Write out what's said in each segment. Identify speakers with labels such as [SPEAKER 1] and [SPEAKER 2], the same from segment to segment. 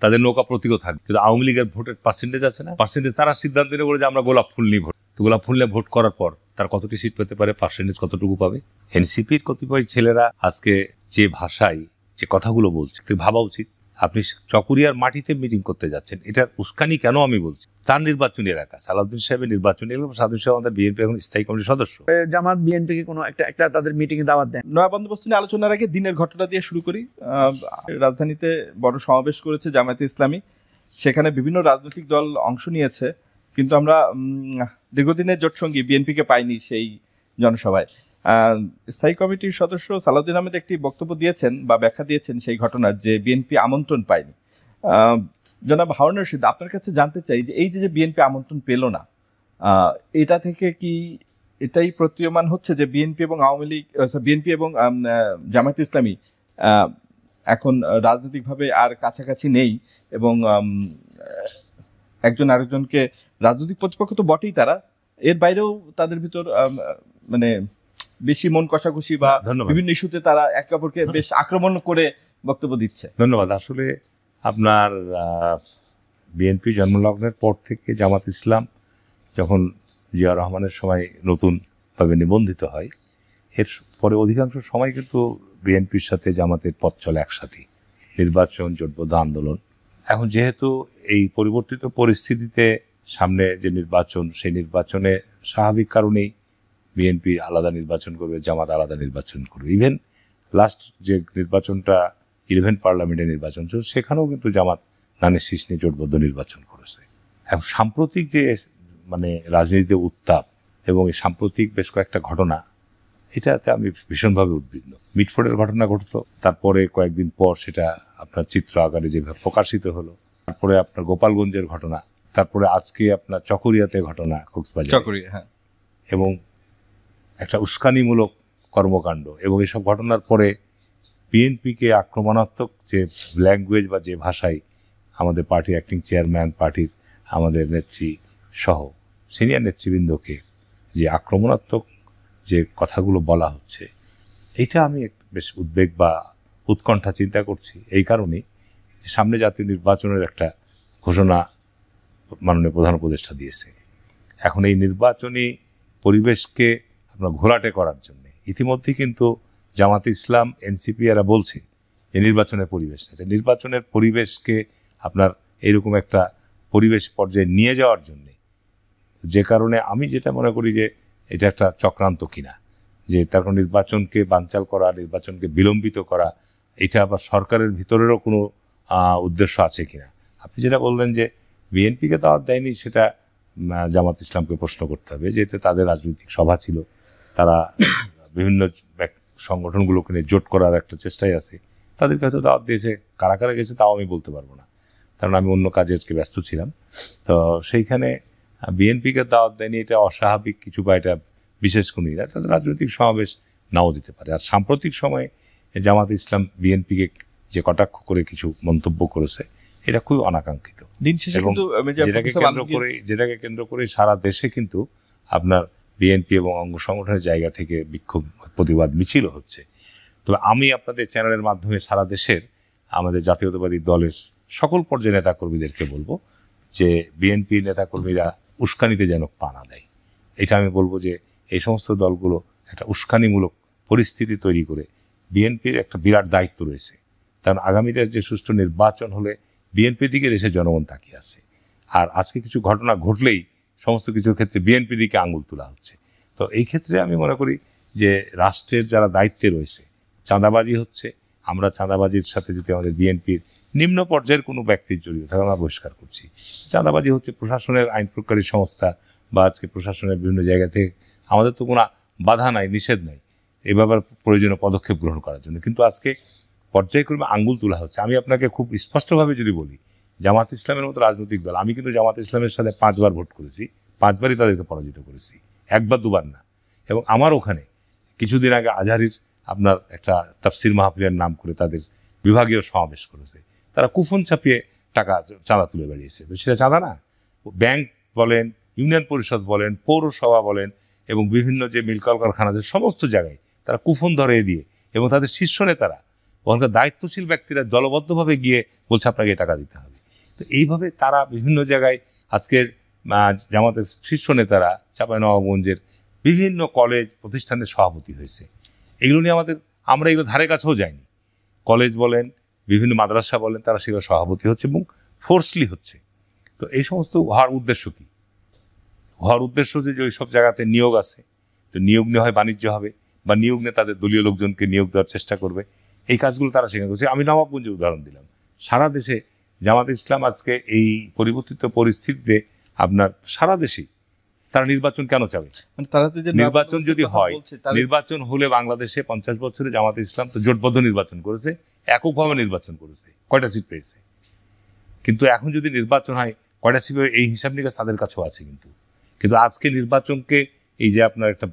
[SPEAKER 1] তাদের নৌকা প্রতীকও থাকবে। কিন্তু আওয়ামী লীগের ভোটের পার্সেন্টেজ আছে না, পার্সেন্টেজ তারা সিদ্ধান্ত নিয়ে বলে যে আমরা গোলাপ ফুল নিয়ে ভোট। তো গোলাপ ফুল নিয়ে ভোট করার পর তার কতটি সিট পেতে পারে, পার্সেন্টেজ কতটুকু পাবে? এনসিপির কতিপয় ছেলেরা আজকে যে ভাষায় যে কথাগুলো বলছে ভাবা উচিত। আপনি চকরিয়ার মাটিতে মিটিং করতে যাচ্ছেন, এটার উস্কানি কেন আমি বলছি? তার নির্বাচনী এলাকা, সালাউদ্দিন সাহেবের নির্বাচনী এলাকা। সালাউদ্দিন সাহেব আমাদের বিএনপি এখন স্থায়ী কমিটির সদস্য।
[SPEAKER 2] জামাত বিএনপিকে কোনো একটা তাদের মিটিং এ দাওয়াত দেন।
[SPEAKER 3] নয়া বন্দোবস্ত নিয়ে আলোচনার আগে দিনের ঘটনা দিয়ে শুরু করি। রাজধানীতে বড় সমাবেশ করেছে জামায়াতে ইসলামী, সেখানে বিভিন্ন রাজনৈতিক দল অংশ নিয়েছে, কিন্তু আমরা দীর্ঘদিনের জোটসঙ্গী বিএনপিকে পাইনি সেই জনসভায়। স্থায়ী কমিটির সদস্য সালাউদ্দিন আহমেদ একটি বক্তব্য দিয়েছেন বা ব্যাখ্যা দিয়েছেন সেই ঘটনার, যে বিএনপি আমন্ত্রণ পায়নি। জনাব হারুন রশিদ, আপনার কাছে জানতে চাই যে এই যে বিএনপি আমন্ত্রণ পেল না, এটা থেকে কি এটাই প্রতীয়মান হচ্ছে যে বিএনপি এবং আওয়ামী লীগ, বিএনপি এবং জামায়াত ইসলামী এখন রাজনৈতিকভাবে আর কাছাকাছি নেই এবং একজন আরেকজনকে, রাজনৈতিক প্রতিপক্ষ তো বটেই তারা, এর বাইরেও তাদের ভিতর মানে বেশি মন কষাকষি বা বিভিন্ন ইস্যুতে তারা একে অপরকে বেশ আক্রমণ করে বক্তব্য দিচ্ছে?
[SPEAKER 1] ধন্যবাদ। আসলে আপনার বিএনপি জন্মলগ্নের পর থেকে জামাত ইসলাম যখন জিয়া রহমানের সময় নতুনভাবে নিবন্ধিত হয়, এর পরে অধিকাংশ সময় কিন্তু বিএনপির সাথে জামাতের পথ চলে একসাথে, নির্বাচন, জোটবদ্ধ আন্দোলন। এখন যেহেতু এই পরিবর্তিত পরিস্থিতিতে সামনে যে নির্বাচন, সেই নির্বাচনে স্বাভাবিক কারণেই বিএনপি আলাদা নির্বাচন করবে, জামাত আলাদা নির্বাচন করবে। ইভেন লাস্ট যে নির্বাচনটা 11 পার্লামেন্টের নির্বাচন ছিল, সেখানেও কিন্তু জামাত নানের শীষ নিয়ে জোটবদ্ধ নির্বাচন করেছে। এখন সাম্প্রতিক যে মানে রাজনীতিতে উত্তাপ এবং এই সাম্প্রতিক বেশ কয়েকটা ঘটনা, এটাতে আমি ভীষণভাবে উদ্বিগ্ন। মিটফোর্ডের ঘটনা ঘটলো, তারপরে কয়েকদিন পর সেটা আপনার চিত্র আকারে যেভাবে প্রকাশিত হলো, তারপরে আপনার গোপালগঞ্জের ঘটনা, তারপরে আজকে আপনার চকরিয়াতে ঘটনা, কক্সবাজার,
[SPEAKER 3] হ্যাঁ,
[SPEAKER 1] এবং একটা উস্কানিমূলক কর্মকাণ্ড। এবং এসব ঘটনার পরে বিএনপিকে আক্রমণাত্মক যে ল্যাঙ্গুয়েজ বা যে ভাষায় আমাদের পার্টির অ্যাক্টিং চেয়ারম্যান, পার্টির আমাদের নেত্রী সহ সিনিয়র নেতৃবৃন্দকে যে আক্রমণাত্মক যে কথাগুলো বলা হচ্ছে, এইটা আমি বেশ উদ্বেগ বা উৎকণ্ঠা চিন্তা করছি। এই কারণেই যে সামনে জাতীয় নির্বাচনের একটা ঘোষণা মাননীয় প্রধান উপদেষ্টা দিয়েছে। এখন এই নির্বাচনী পরিবেশকে আপনার ঘোলাটে করার জন্য ইতিমধ্যেই কিন্তু জামাতে ইসলাম, এনসিপি এরা বলছে যে নির্বাচনের পরিবেশ নেই। নির্বাচনের পরিবেশকে আপনার এইরকম একটা পরিবেশ পর্যায়ে নিয়ে যাওয়ার জন্যে, যে কারণে আমি যেটা মনে করি যে এটা একটা চক্রান্ত কিনা, যে তার নির্বাচনকে বানচাল করা, নির্বাচনকে বিলম্বিত করা, এটা আবার সরকারের ভিতরেরও কোনো উদ্দেশ্য আছে কিনা। আপনি যেটা বললেন যে বিএনপিকে দাওয়াত দেয়নি, সেটা জামাত ইসলামকে প্রশ্ন করতে হবে, যে এটা তাদের রাজনৈতিক সভা ছিল, তারা বিভিন্ন সংগঠনগুলোকে নিয়ে জোট করার একটা চেষ্টাই আছে, তাদেরকে হয়তো দাওয়াত দিয়েছে। কারা কারা গেছে তাও আমি বলতে পারবো না, কারণ আমি অন্য কাজে আজকে ব্যস্ত ছিলাম। তো সেইখানে বিএনপিকে দাওয়াত দেয়নি, এটা অস্বাভাবিক কিছু বা এটা বিশেষ কোনো না, তাদের রাজনৈতিক সমাবেশ নাও দিতে পারে। আর সাম্প্রতিক সময়ে জামাত ইসলাম বিএনপিকে যে কটাক্ষ করে কিছু মন্তব্য করেছে, এটা খুবই অনাকাঙ্ক্ষিত। যেটাকে কেন্দ্র করে সারা দেশে কিন্তু আপনার বিএনপি এবং অঙ্গ সংগঠনের জায়গা থেকে বিক্ষোভ, প্রতিবাদ মিছিল হচ্ছে। তবে আমি আপনাদের চ্যানেলের মাধ্যমে সারা দেশের আমাদের জাতীয়তাবাদী দলের সকল পর্যায়ের নেতাকর্মীদেরকে বলবো যে বিএনপি নেতাকর্মীরা উস্কানিতে যেন পা না দেয়। এটা আমি বলবো যে এই সমস্ত দলগুলো একটা উস্কানিমূলক পরিস্থিতি তৈরি করে, বিএনপির একটা বিরাট দায়িত্ব রয়েছে, কারণ আগামীতে যে সুষ্ঠু নির্বাচন হলে বিএনপির দিকে দেশের জনগণ তাকিয়ে আছে। আর আজকে কিছু ঘটনা ঘটলেই সমস্ত কিছুর ক্ষেত্রে বিএনপির দিকে আঙুল তোলা হচ্ছে। তো এই ক্ষেত্রে আমি মনে করি যে রাষ্ট্রের যারা দায়িত্বে রয়েছে, চাঁদাবাজি হচ্ছে, আমরা চাঁদাবাজির সাথে যদি আমাদের বিএনপির নিম্ন পর্যায়ের কোনো ব্যক্তির জড়িত থাকে আমরা বহিষ্কার করছি। চাঁদাবাজি হচ্ছে প্রশাসনের, আইন প্রয়োগকারী সংস্থা বা আজকে প্রশাসনের বিভিন্ন জায়গা থেকে, আমাদের তো কোনো বাধা নাই, নিষেধ নাই এই ব্যাপারে প্রয়োজনীয় পদক্ষেপ গ্রহণ করার জন্য, কিন্তু আজকে পর্যায়ক্রমে আঙ্গুল তোলা হচ্ছে। আমি আপনাকে খুব স্পষ্টভাবে যদি বলি, জামাত ইসলামের মতো রাজনৈতিক দল, আমি কিন্তু জামাত ইসলামের সাথে 5 বার ভোট করেছি, 5 বারই তাদেরকে পরাজিত করেছি, 1 বার 2 বার না। এবং আমার ওখানে কিছুদিন আগে আজহারির আপনার একটা তাফসির মাহফিলের নাম করে তাদের বিভাগীয় সমাবেশ করেছে, তারা কুপন ছাপিয়ে টাকা চাঁদা তুলে বেরিয়েছে। তো সেটা চাঁদা না, ব্যাংক বলেন, ইউনিয়ন পরিষদ বলেন, পৌরসভা বলেন, এবং বিভিন্ন যে মিল কলকারখানা, সমস্ত জায়গায় তারা কুপন ধরে দিয়ে, এবং তাদের শীর্ষ নেতারা ওখানকার দায়িত্বশীল ব্যক্তিরা দলবদ্ধভাবে গিয়ে বলছে আপনাকে টাকা দিতে হবে। তো এইভাবে তারা বিভিন্ন জায়গায় আজকের জামাতের শীর্ষ নেতারা চাঁপাইনবাবগঞ্জের বিভিন্ন কলেজ প্রতিষ্ঠানের সভাপতি হয়েছে। এগুলো নিয়ে আমরা এগুলো ধারে কাছেও যাইনি। কলেজ বলেন, বিভিন্ন মাদ্রাসা বলেন, তারা সেগুলো সভাপতি হচ্ছে এবং ফোর্সলি হচ্ছে। তো এই সমস্ত হওয়ার উদ্দেশ্য কি? হওয়ার উদ্দেশ্য যে ওই সব জায়গাতে নিয়োগ আছে, তো নিয়োগ নিয়ে হয় বাণিজ্য হবে, বা নিয়োগ নিয়ে তাদের দলীয় লোকজনকে নিয়োগ দেওয়ার চেষ্টা করবে। এই কাজগুলো তারা সেখানে করছে। আমি নবাবগঞ্জের উদাহরণ দিলাম। সারা দেশে জামাতে ইসলাম আজকে এই পরিবর্তিত পরিস্থিতিতে আপনার সারা দেশে তারা নির্বাচন কেন চাবে? নির্বাচন যদি হয়, নির্বাচন হলে বাংলাদেশে 50 বছরে জামাতে ইসলাম তো জোটবদ্ধ নির্বাচন করেছে, এককভাবে নির্বাচন করেছে, কয়টা সিট পেয়েছে। কিন্তু এখন যদি নির্বাচন হয় কয়টা সিট, এই হিসাব নিকাশ তাদের কাছেও আছে। কিন্তু আজকে নির্বাচনকে এই যে আপনার একটা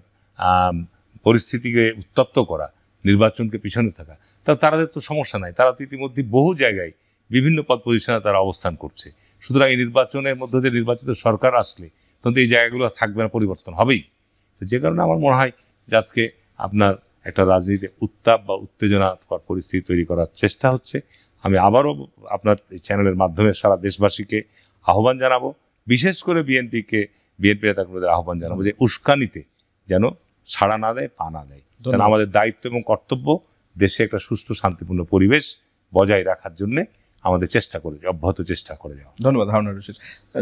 [SPEAKER 1] পরিস্থিতিকে উত্তপ্ত করা, নির্বাচনকে পিছনে থাকা, তাদের তো সমস্যা নাই। তারা তো ইতিমধ্যে বহু জায়গায় বিভিন্ন পদ পজিশনে তারা অবস্থান করছে। সুতরাং এই নির্বাচনের মধ্য দিয়ে নির্বাচিত সরকার আসলে তখন এই জায়গাগুলো থাকবে না, পরিবর্তন হবেই। তো যে কারণে আমার মনে হয় যে আজকে আপনার একটা রাজনীতিতে উত্তাপ বা উত্তেজনাকর পরিস্থিতি তৈরি করার চেষ্টা হচ্ছে। আমি আবারও আপনার এই চ্যানেলের মাধ্যমে সারা দেশবাসীকে আহ্বান জানাবো, বিশেষ করে বিএনপি নেতাকর্মীদের আহ্বান জানাবো যে উস্কানিতে যেন ছাড়া না দেয়, পা না দেয়। কারণ আমাদের দায়িত্ব এবং কর্তব্য দেশে একটা সুষ্ঠু শান্তিপূর্ণ পরিবেশ বজায় রাখার জন্য আমাদের অব্যাহত চেষ্টা করে যাওয়া।
[SPEAKER 3] ধন্যবাদ হারুনুর রশিদ।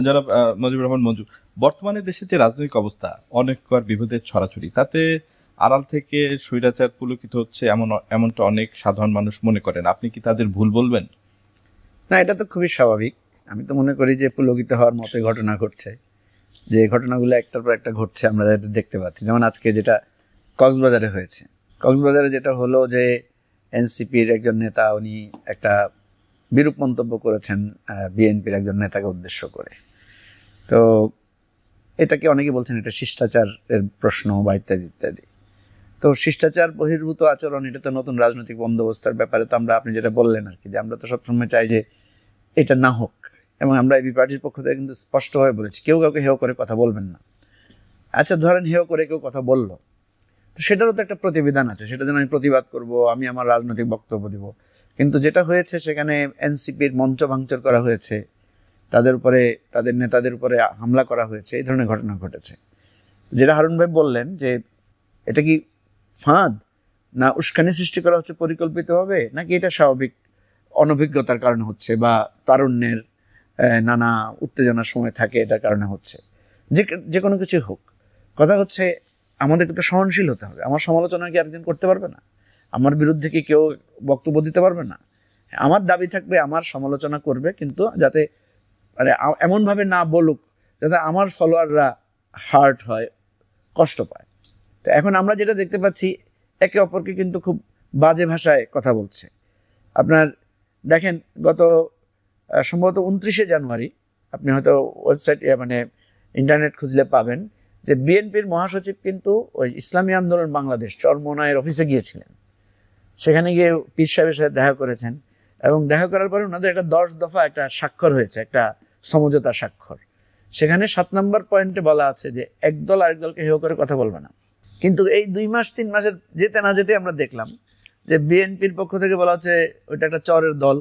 [SPEAKER 3] জনাব মুজিবুর রহমান মঞ্জু, বর্তমানে দেশের যে রাজনৈতিক অবস্থা, অনেক বিভেদের ছড়াছড়ি, তাতে আড়াল থেকে স্বৈরাচার পুলকিত হচ্ছে এমনটা অনেক সাধারণ মানুষ মনে করেন। আপনি কি তাদের ভুল বলবেন?
[SPEAKER 2] না, এটা তো খুবই স্বাভাবিক। আমি তো মনে করি যে পুলকিত হওয়ার মতোই ঘটনা ঘটছে, যে ঘটনাগুলো একটার পর একটা ঘটছে, আমরা দেখতে পাচ্ছি। যেমন আজকে যেটা কক্সবাজারে হয়েছে, কক্সবাজারে যেটা হলো যে এনসিপির একজন নেতা উনি একটা বিরূপ মন্তব্য করেছেন বিএনপির একজন নেতাকে উদ্দেশ্য করে। তো এটাকে অনেকে বলছেন এটা শিষ্টাচারের প্রশ্ন বা ইত্যাদি ইত্যাদি। তো শিষ্টাচার বহির্ভূত আচরণ, এটা তো নতুন রাজনৈতিক বন্দোবস্তের ব্যাপারে তো আপনি যেটা বললেন আর কি, যে আমরা তো সবসময় চাই যে এটা না হোক। এবং আমরা এবি পার্টির পক্ষ থেকে কিন্তু স্পষ্টভাবে বলেছি, কেউ কাউকে হেয় করে কথা বলবেন না। আচ্ছা, ধরেন হেয় করে কেউ কথা বললো, তো সেটারও তো একটা প্রতিবিধান আছে, সেটা যেন আমি প্রতিবাদ করব, আমি আমার রাজনৈতিক বক্তব্য দিব। কিন্তু যেটা হয়েছে সেখানে এনসিপির মঞ্চ ভাঙচুর করা হয়েছে, তাদের উপরে, তাদের নেতাদের উপরে হামলা করা হয়েছে, এই ধরনের ঘটনা ঘটেছে। যেটা হারুন ভাই বললেন যে এটা কি ফাঁদ না উস্কানি সৃষ্টি করা হচ্ছে পরিকল্পিতভাবে, নাকি এটা স্বাভাবিক অনভিজ্ঞতার কারণে হচ্ছে বা তারুণ্যের নানা উত্তেজনার সময় থাকে এটার কারণে হচ্ছে, যে কোনো কিছুই হোক, কথা হচ্ছে আমাদের একটু সহনশীল হতে হবে। আমার সমালোচনা কি আরেকজন করতে পারবে না? আমার বিরুদ্ধে কি কেউ বক্তব্য দিতে পারবে না? আমার দাবি থাকবে আমার সমালোচনা করবে, কিন্তু যাতে মানে এমনভাবে না বলুক যাতে আমার ফলোয়াররা হার্ট হয়, কষ্ট পায়। তো এখন আমরা যেটা দেখতে পাচ্ছি, একে অপরকে কিন্তু খুব বাজে ভাষায় কথা বলছে। আপনার দেখেন, গত সম্ভবত 29শে জানুয়ারি, আপনি হয়তো ওয়েবসাইট মানে ইন্টারনেট খুঁজলে পাবেন যে বিএনপির মহাসচিব কিন্তু ওই ইসলামী আন্দোলন বাংলাদেশ চরমোনাইয়ের অফিসে গিয়েছিলেন। সেখানে গিয়ে পীর সাহেবের সাথে দেখা করেছেন, এবং দেখা করার পরে ওনাদের একটা 10 দফা একটা স্বাক্ষর হয়েছে, একটা সমঝোতা স্বাক্ষর। সেখানে 7 নম্বর পয়েন্টে বলা আছে যে একদল আরেক দলকে হেয় করে কথা বলবে না। কিন্তু এই 2 মাস 3 মাসের যেতে না যেতে আমরা দেখলাম যে বিএনপির পক্ষ থেকে বলা হচ্ছে ওইটা একটা চরের দল।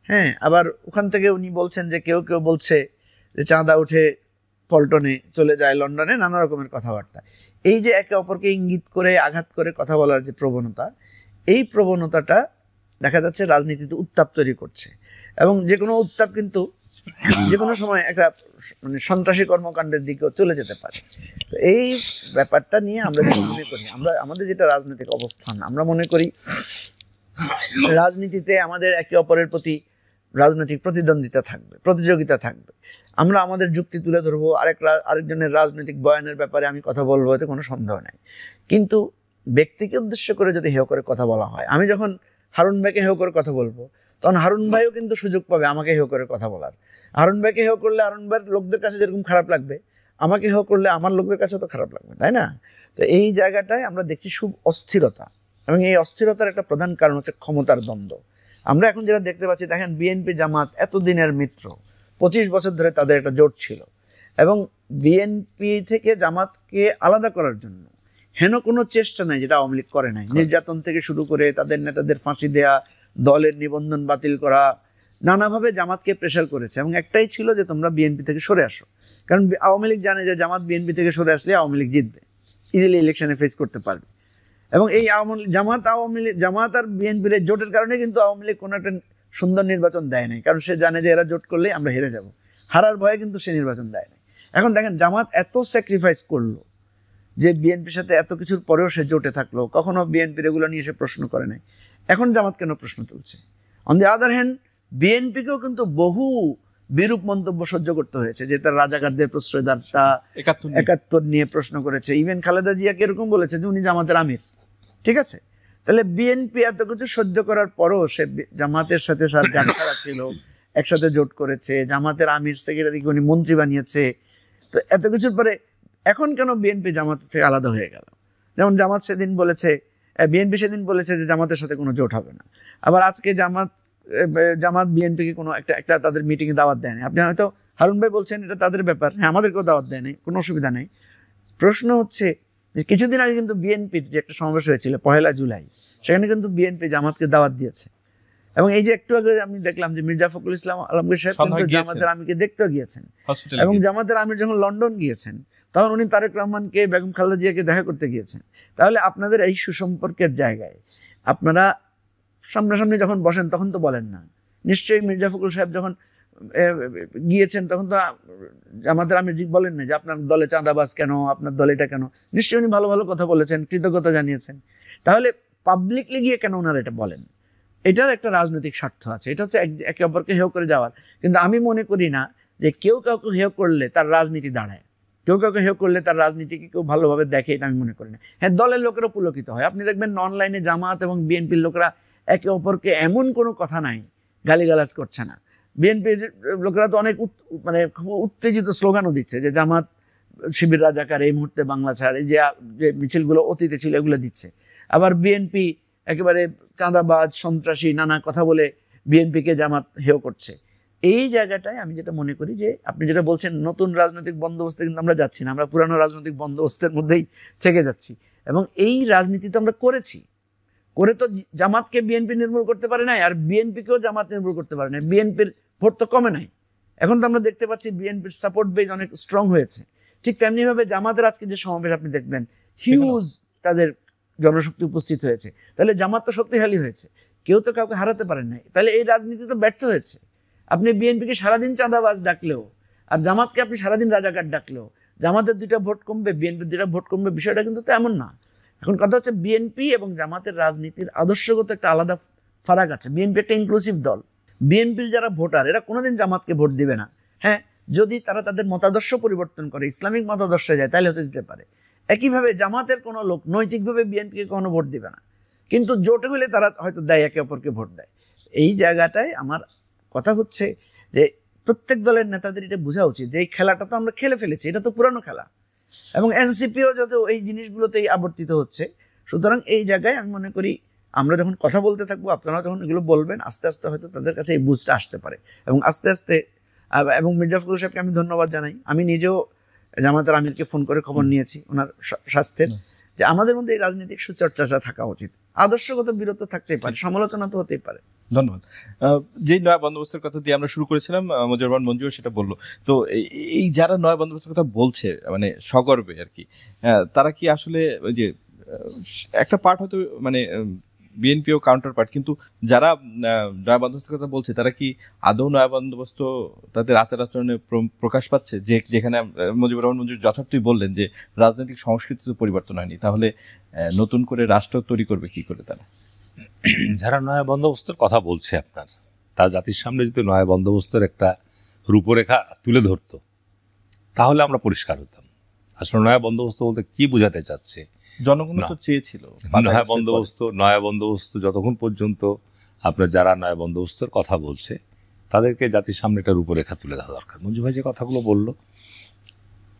[SPEAKER 2] হ্যাঁ, আবার ওখান থেকে উনি বলছেন যে কেউ কেউ বলছে যে চাঁদা উঠে পল্টনে চলে যায়, লন্ডনে, নানা রকমের কথাবার্তা। এই যে একে অপরকে ইঙ্গিত করে আঘাত করে কথা বলার যে প্রবণতা, এই প্রবণতাটা দেখা যাচ্ছে রাজনীতিতে উত্তাপ তৈরি করছে। এবং যে কোনো উত্তাপ কিন্তু যে কোনো সময় একটা মানে সন্ত্রাসী কর্মকাণ্ডের দিকেও চলে যেতে পারে। তো এই ব্যাপারটা নিয়ে আমরা মনে করি, আমাদের যেটা রাজনৈতিক অবস্থান, আমরা মনে করি রাজনীতিতে আমাদের একে অপরের প্রতি রাজনৈতিক প্রতিদ্বন্দ্বিতা থাকবে, প্রতিযোগিতা থাকবে। আমরা আমাদের যুক্তি তুলে ধরবো, আরেকজনের রাজনৈতিক বয়ানের ব্যাপারে আমি কথা বলবো, এতে কোনো সন্দেহ নাই। কিন্তু ব্যক্তিকে উদ্দেশ্য করে যদি হেয় করে কথা বলা হয়, আমি যখন হারুন ভাইকে হেয় করে কথা বলবো, তখন হারুন ভাইও কিন্তু সুযোগ পাবে আমাকে হেয় করে কথা বলার। হারুন ভাইকে হেয় করলে হারুন ভাইয়ের লোকদের কাছে যেরকম খারাপ লাগবে, আমাকে হেয় করলে আমার লোকদের কাছেও তো খারাপ লাগবে, তাই না? তো এই জায়গাটায় আমরা দেখছি খুব অস্থিরতা, এবং এই অস্থিরতার একটা প্রধান কারণ হচ্ছে ক্ষমতার দ্বন্দ্ব। আমরা এখন যেটা দেখতে পাচ্ছি, দেখেন বিএনপি জামাত এতদিনের মিত্র, 25 বছর ধরে তাদের একটা জোট ছিল, এবং বিএনপি থেকে জামাতকে আলাদা করার জন্য হেন কোনো চেষ্টা নাই যেটা আওয়ামী লীগ করে নাই। নির্যাতন থেকে শুরু করে তাদের নেতাদের ফাঁসি দেয়া, দলের নিবন্ধন বাতিল করা, নানাভাবে জামাতকে প্রেশার করেছে, এবং একটাই ছিল যে তোমরা বিএনপি থেকে সরে আসো। কারণ আওয়ামী লীগ জানে যে জামাত বিএনপি থেকে সরে আসলে আওয়ামী লীগ জিতবে, ইজিলি ইলেকশনে ফেস করতে পারবে। এবং এই জামাত আর বিএনপির জোটের কারণে কিন্তু আওয়ামী লীগ কোনো একটা সুন্দর নির্বাচন দেয় নাই, কারণ সে জানে যে এরা জোট করলেই আমরা হেরে যাব, হারার ভয়ে কিন্তু সে নির্বাচন দেয় নাই। এখন দেখেন জামাত এত স্যাক্রিফাইস করলো যে বিএনপির সাথে এত কিছুর পরেও সে জোটে থাকলো, কখনো বিএনপির এগুলো নিয়ে সে প্রশ্ন করে নাই। এখন জামাত কেন প্রশ্ন তুলছে? অন দি আদার হ্যান্ড বিএনপিকেও কিন্তু বহু বিরূপ মন্তব্য সহ্য করতে হয়েছে, যে তার রাজাকারদের প্রশ্রয়দাতা 71 নিয়ে প্রশ্ন করেছে। ইভেন খালেদা জিয়াকে এরকম বলেছে যে উনি জামাতের আমির। ঠিক আছে, তাহলে বিএনপি এত কিছু সহ্য করার পরও সে জামাতের সাথে সারা ছিল, একসাথে জোট করেছে, জামাতের আমির সেক্রেটারিকে উনি মন্ত্রী বানিয়েছে। তো এত কিছুর পরে এখন কেন বিএনপি জামাত থেকে আলাদা হয়ে গেল? যেমন বিএনপি সেদিন বলেছে যে জামাতের সাথে কোনো জোট হবে না, আবার আজকে জামাত বিএনপিকে কোনো একটা তাদের মিটিংয়ে দাওয়াত দেয়নি। আপনি হয়তো হারুন ভাই বলছেন এটা তাদের ব্যাপার, হ্যাঁ আমাদেরকেও দাওয়াত দেয়নি, কোনো অসুবিধা নেই। প্রশ্ন হচ্ছে যে কিছুদিন আগে কিন্তু বিএনপির যে একটা সমাবেশ হয়েছিল 1 জুলাই, সেখানে কিন্তু বিএনপি জামাতকে দাওয়াত দিয়েছে। এবং এই যে একটু আগে আমি দেখলাম যে মির্জা ফখরুল ইসলাম আলমগীর সাহেব কিন্তু জামাতের আমিরকে দেখতেও গিয়েছেন, এবং জামাতের আমির যখন লন্ডন গিয়েছেন তখন উনি তারেক রহমানকে, বেগম খালেদা জিয়াকে দেখা করতে গিয়েছেন। তাহলে আপনাদের এই সুসম্পর্কের জায়গায় আপনারা সামনাসামনি যখন বসেন তখন তো বলেন না। নিশ্চয়ই মির্জা ফখরুল সাহেব যখন গিয়েছেন তখন তো জামাতের আমির বলেন না যে আপনার দলে চাঁদাবাজ কেন, আপনার দলে এটা কেন। নিশ্চয়ই উনি ভালো ভালো কথা বলেছেন, কৃতজ্ঞতা জানিয়েছেন। তাহলে পাবলিকলি গিয়ে কেন ওনারা এটা বলেন? এটার একটা রাজনৈতিক স্বার্থ আছে, এটা হচ্ছে একে অপরকে হেয় করে যাওয়ার। কিন্তু আমি মনে করি না যে কেউ কাউকে হেয় করলে তার রাজনীতি দাঁড়ায়, কেউ কাউকে হেয় করলে তার রাজনীতিকে কেউ ভালোভাবে দেখে, এটা আমি মনে করি না। হ্যাঁ, দলের লোকেরা পুলকিত হয়। আপনি দেখবেন অনলাইনে জামাত এবং বিএনপির লোকেরা একে অপরকে এমন কোনো কথা নাই গালিগালাজ করছে না। বিএনপির লোকেরা তো অনেক মানে উত্তেজিত স্লোগানও দিচ্ছে যে জামাত শিবির রাজাকার, এই মুহূর্তে বাংলা ছাড়, এই যে মিছিলগুলো অতীতে ছিল এগুলো দিচ্ছে। আবার বিএনপি একেবারে চাঁদাবাজ, সন্ত্রাসী নানা কথা বলে বিএনপিকে জামাত হেয় করছে। এই জায়গাটায় আমি যেটা মনে করি যে আপনি যেটা বলছেন নতুন রাজনৈতিক বন্দোবস্তে কিন্তু আমরা যাচ্ছি না, আমরা পুরানো রাজনৈতিক বন্দোবস্তের মধ্যেই থেকে যাচ্ছি। এবং এই রাজনীতি তো আমরা করে তো জামাতকে বিএনপি নির্মূল করতে পারে নাই, আর বিএনপিকেও জামাত নির্মূল করতে পারে নাই। বিএনপির ভোট তো কমে নাই, এখন তো আমরা দেখতে পাচ্ছি বিএনপির সাপোর্ট বেজ অনেক স্ট্রং হয়েছে। ঠিক তেমনিভাবে জামাতের আজকে যে সমাবেশ আপনি দেখবেন, হিউজ তাদের জনশক্তি উপস্থিত হয়েছে। তাহলে জামাত তো শক্তিশালী হয়েছে, কেউ তো কাউকে হারাতে পারেন নাই। তাহলে এই রাজনীতি তো ব্যর্থ হয়েছে। আপনি বিএনপিকে সারাদিন চাঁদাবাজ ডাকলেও আর জামাতকে আপনি সারাদিন রাজাকার ডাকলেও জামাতের 2টা ভোট কমবে, বিএনপির 2টা ভোট কমবে, বিষয়টা কিন্তু তেমন না। এখন কথা হচ্ছে বিএনপি এবং জামাতের রাজনীতির আদর্শগত একটা আলাদা ফারাক আছে। বিএনপি একটা ইনক্লুসিভ দল। বিএনপির যারা ভোটার এরা কোনোদিন জামাতকে ভোট দিবে না। হ্যাঁ, যদি তারা তাদের মতাদর্শ পরিবর্তন করে, ইসলামিক মতাদর্শে যায়, তাহলে হতে দিতে পারে। একইভাবে জামাতের কোনো লোক নৈতিকভাবে বিএনপিকে কোনো ভোট দিবে না, কিন্তু জোটে হলে তারা হয়তো দেয়, একে অপরকে ভোট দেয়। এই জায়গাটায় আমার কথা হচ্ছে যে প্রত্যেক দলের নেতাদের এটা বোঝা উচিত যে এই খেলাটা তো আমরা খেলে ফেলেছি, এটা তো পুরানো খেলা, এবং এনসিপিও যত এই জিনিসগুলোতেই আবর্তিত হচ্ছে। সুতরাং এই জায়গায় আমি মনে করি আমরা যখন কথা বলতে থাকবো, আপনারা যখন এগুলো বলবেন, আস্তে আস্তে হয়তো তাদের কাছে এই বুঝটা আসতে পারে। এবং আস্তে আস্তে এবং মির্জা ফখরুল সাহেবকে আমি ধন্যবাদ জানাই। আমি নিজেও জামাতের আমিরকে ফোন করে খবর নিয়েছি ওনার স্বাস্থ্যের, যে আমাদের মধ্যে এই রাজনৈতিক সুচর্চা থাকা উচিত। আদর্শগত বিরত থাকতেই পারে, সমালোচনা তো হতেই পারে।
[SPEAKER 3] ধন্যবাদ। যে নয়া বন্দোবস্তের কথা দিয়ে আমরা শুরু করেছিলাম, মঞ্জুর রহমান মঞ্জু সেটা বললো। তো এই যারা নয়া বন্দোবস্তের কথা বলছে মানে সগর্বে আর কি, তারা কি আসলে ওই যে একটা পার্ট হয়তো মানে বিএনপিও কাউন্টার পার্ট, কিন্তু যারা নয়া বন্দোবস্তের কথা বলছে তারা কি আদৌ নয়া বন্দোবস্ত তাদের আচার আচরণে প্রকাশ পাচ্ছে? যে যেখানে মুজিবুর রহমান মঞ্জুর যথার্থই বললেন যে রাজনৈতিক সংস্কৃতি তো পরিবর্তন হয়নি, তাহলে নতুন করে রাষ্ট্র তৈরি করবে কি করে তারা?
[SPEAKER 1] যারা নয়া বন্দোবস্তের কথা বলছে আপনার, তার জাতির সামনে যদি নয়া বন্দোবস্তের একটা রূপরেখা তুলে ধরতো তাহলে আমরা পরিষ্কার হতাম। আসলে নয়া বন্দোবস্ত বলতে কি বোঝাতে চাচ্ছে?
[SPEAKER 3] জনগণ তো চেয়েছিল
[SPEAKER 1] নয়া বন্দোবস্ত যতক্ষণ পর্যন্ত আপনার যারা নয়া বন্দোবস্তের কথা বলছে তাদেরকে জাতির সামনে একটা রূপরেখা তুলে দেওয়া দরকার। মঞ্জু ভাই যে কথাগুলো বললো,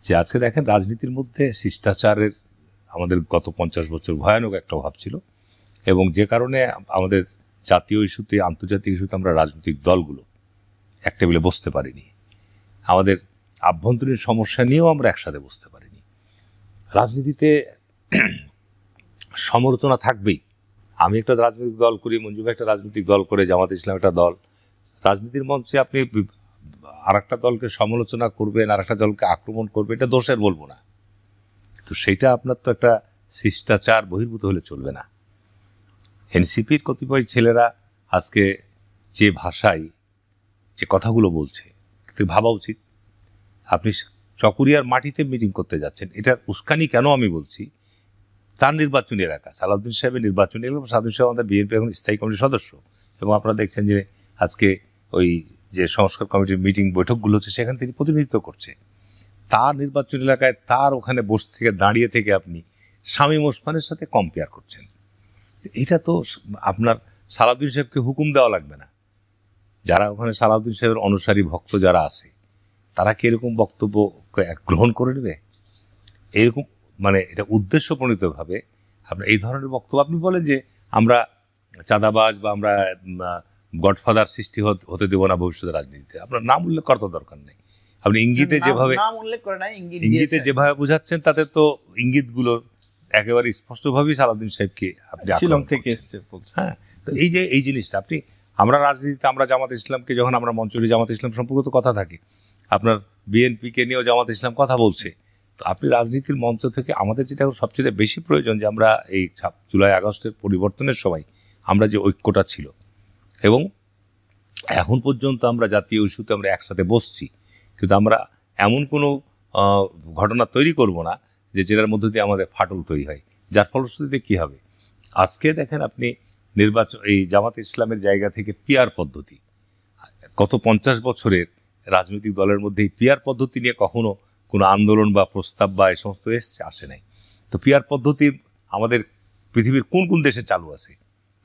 [SPEAKER 1] যে আজকে দেখেন রাজনীতির মধ্যে শিষ্টাচারের আমাদের গত 50 বছর ভয়ানক একটা অভাব ছিল, এবং যে কারণে আমাদের জাতীয় ইস্যুতে, আন্তর্জাতিক ইস্যুতে আমরা রাজনৈতিক দলগুলো এক টেবিলে বসতে পারিনি। আমাদের আভ্যন্তরীণ সমস্যা নিয়েও আমরা একসাথে বসতে পারিনি। রাজনীতিতে সমালোচনা থাকবেই। আমি একটা রাজনৈতিক দল করি, মঞ্জু ভাই একটা রাজনৈতিক দল করে, জামাত ইসলাম একটা দল। রাজনীতির মঞ্চে আপনি আর একটা দলকে সমালোচনা করবেন, আর একটা দলকে আক্রমণ করবেন, এটা দোষের বলবো না, তো সেইটা আপনার তো একটা শিষ্টাচার বহির্ভূত হলে চলবে না। এনসিপির কতিপয় ছেলেরা আজকে যে ভাষায় যে কথাগুলো বলছে, কিন্তু ভাবা উচিত। আপনি চকরিয়ার মাটিতে মিটিং করতে যাচ্ছেন, এটার উস্কানি কেন আমি বলছি, তার নির্বাচনী এলাকা, সালাউদ্দিন সাহেবের নির্বাচনী এলাকা। সালাউদ্দিন সাহেব আমাদের বিএনপি এখন স্থায়ী কমিটির সদস্য, এবং আপনারা দেখছেন যে আজকে ওই যে সংস্কার কমিটির মিটিং বৈঠকগুলো হচ্ছে, সেখানে তিনি প্রতিনিধিত্ব করছে। তার নির্বাচনী এলাকায় তার ওখানে বসে থেকে দাঁড়িয়ে থেকে আপনি শামীম ওসমানের সাথে কম্পেয়ার করছেন। এটা তো আপনার সালাউদ্দিন সাহেবকে হুকুম দেওয়া লাগবে না। যারা ওখানে সালাউদ্দিন সাহেবের অনুসারী ভক্ত যারা আছে, তারা কি এরকম বক্তব্য গ্রহণ করে নেবে? এরকম মানে এটা উদ্দেশ্যপ্রণীতভাবে আপনার এই ধরনের বক্তব্য আপনি বলেন যে আমরা চাঁদাবাজ বা আমরা গডফাদার সৃষ্টি হতে দেবো না ভবিষ্যতে রাজনীতিতে। আপনার নাম উল্লেখ করার তো দরকার নেই। আপনি ইঙ্গিতে যেভাবে বুঝাচ্ছেন, তাতে তো ইঙ্গিতগুলো একেবারে স্পষ্টভাবেই সালাউদ্দিন সাহেবকে আপনি
[SPEAKER 3] শিলং থেকে এসেছে।
[SPEAKER 1] হ্যাঁ, তো এই জিনিসটা আপনি, আমরা রাজনীতিতে আমরা জামাত ইসলামকে যখন আমরা মঞ্চে জামাত ইসলাম সম্পর্কে তো কথা থাকে, আপনার বিএনপিকে নিয়েও জামাত ইসলাম কথা বলছে। তো আপনি রাজনীতির মঞ্চ থেকে আমাদের যেটা সবচেয়ে বেশি প্রয়োজন, যে আমরা এই জুলাই আগস্টের পরিবর্তনের সময় আমরা যে ঐক্যটা ছিল, এবং এখন পর্যন্ত আমরা জাতীয় ইস্যুতে আমরা একসাথে বসছি, কিন্তু আমরা এমন কোনো ঘটনা তৈরি করব না যেটার মধ্য দিয়ে আমাদের ফাটল তৈরি হয়, যার ফলশ্রুতিতে কী হবে। আজকে দেখেন আপনি নির্বাচন, এই জামাত ইসলামের জায়গা থেকে পিয়ার পদ্ধতি, গত 50 বছরের রাজনৈতিক দলের মধ্যে এই পিয়ার পদ্ধতি নিয়ে কখনো কোনো আন্দোলন বা প্রস্তাব বা এই সমস্ত আসে নাই। তো পিয়ার পদ্ধতি আমাদের পৃথিবীর কোন কোন দেশে চালু আছে,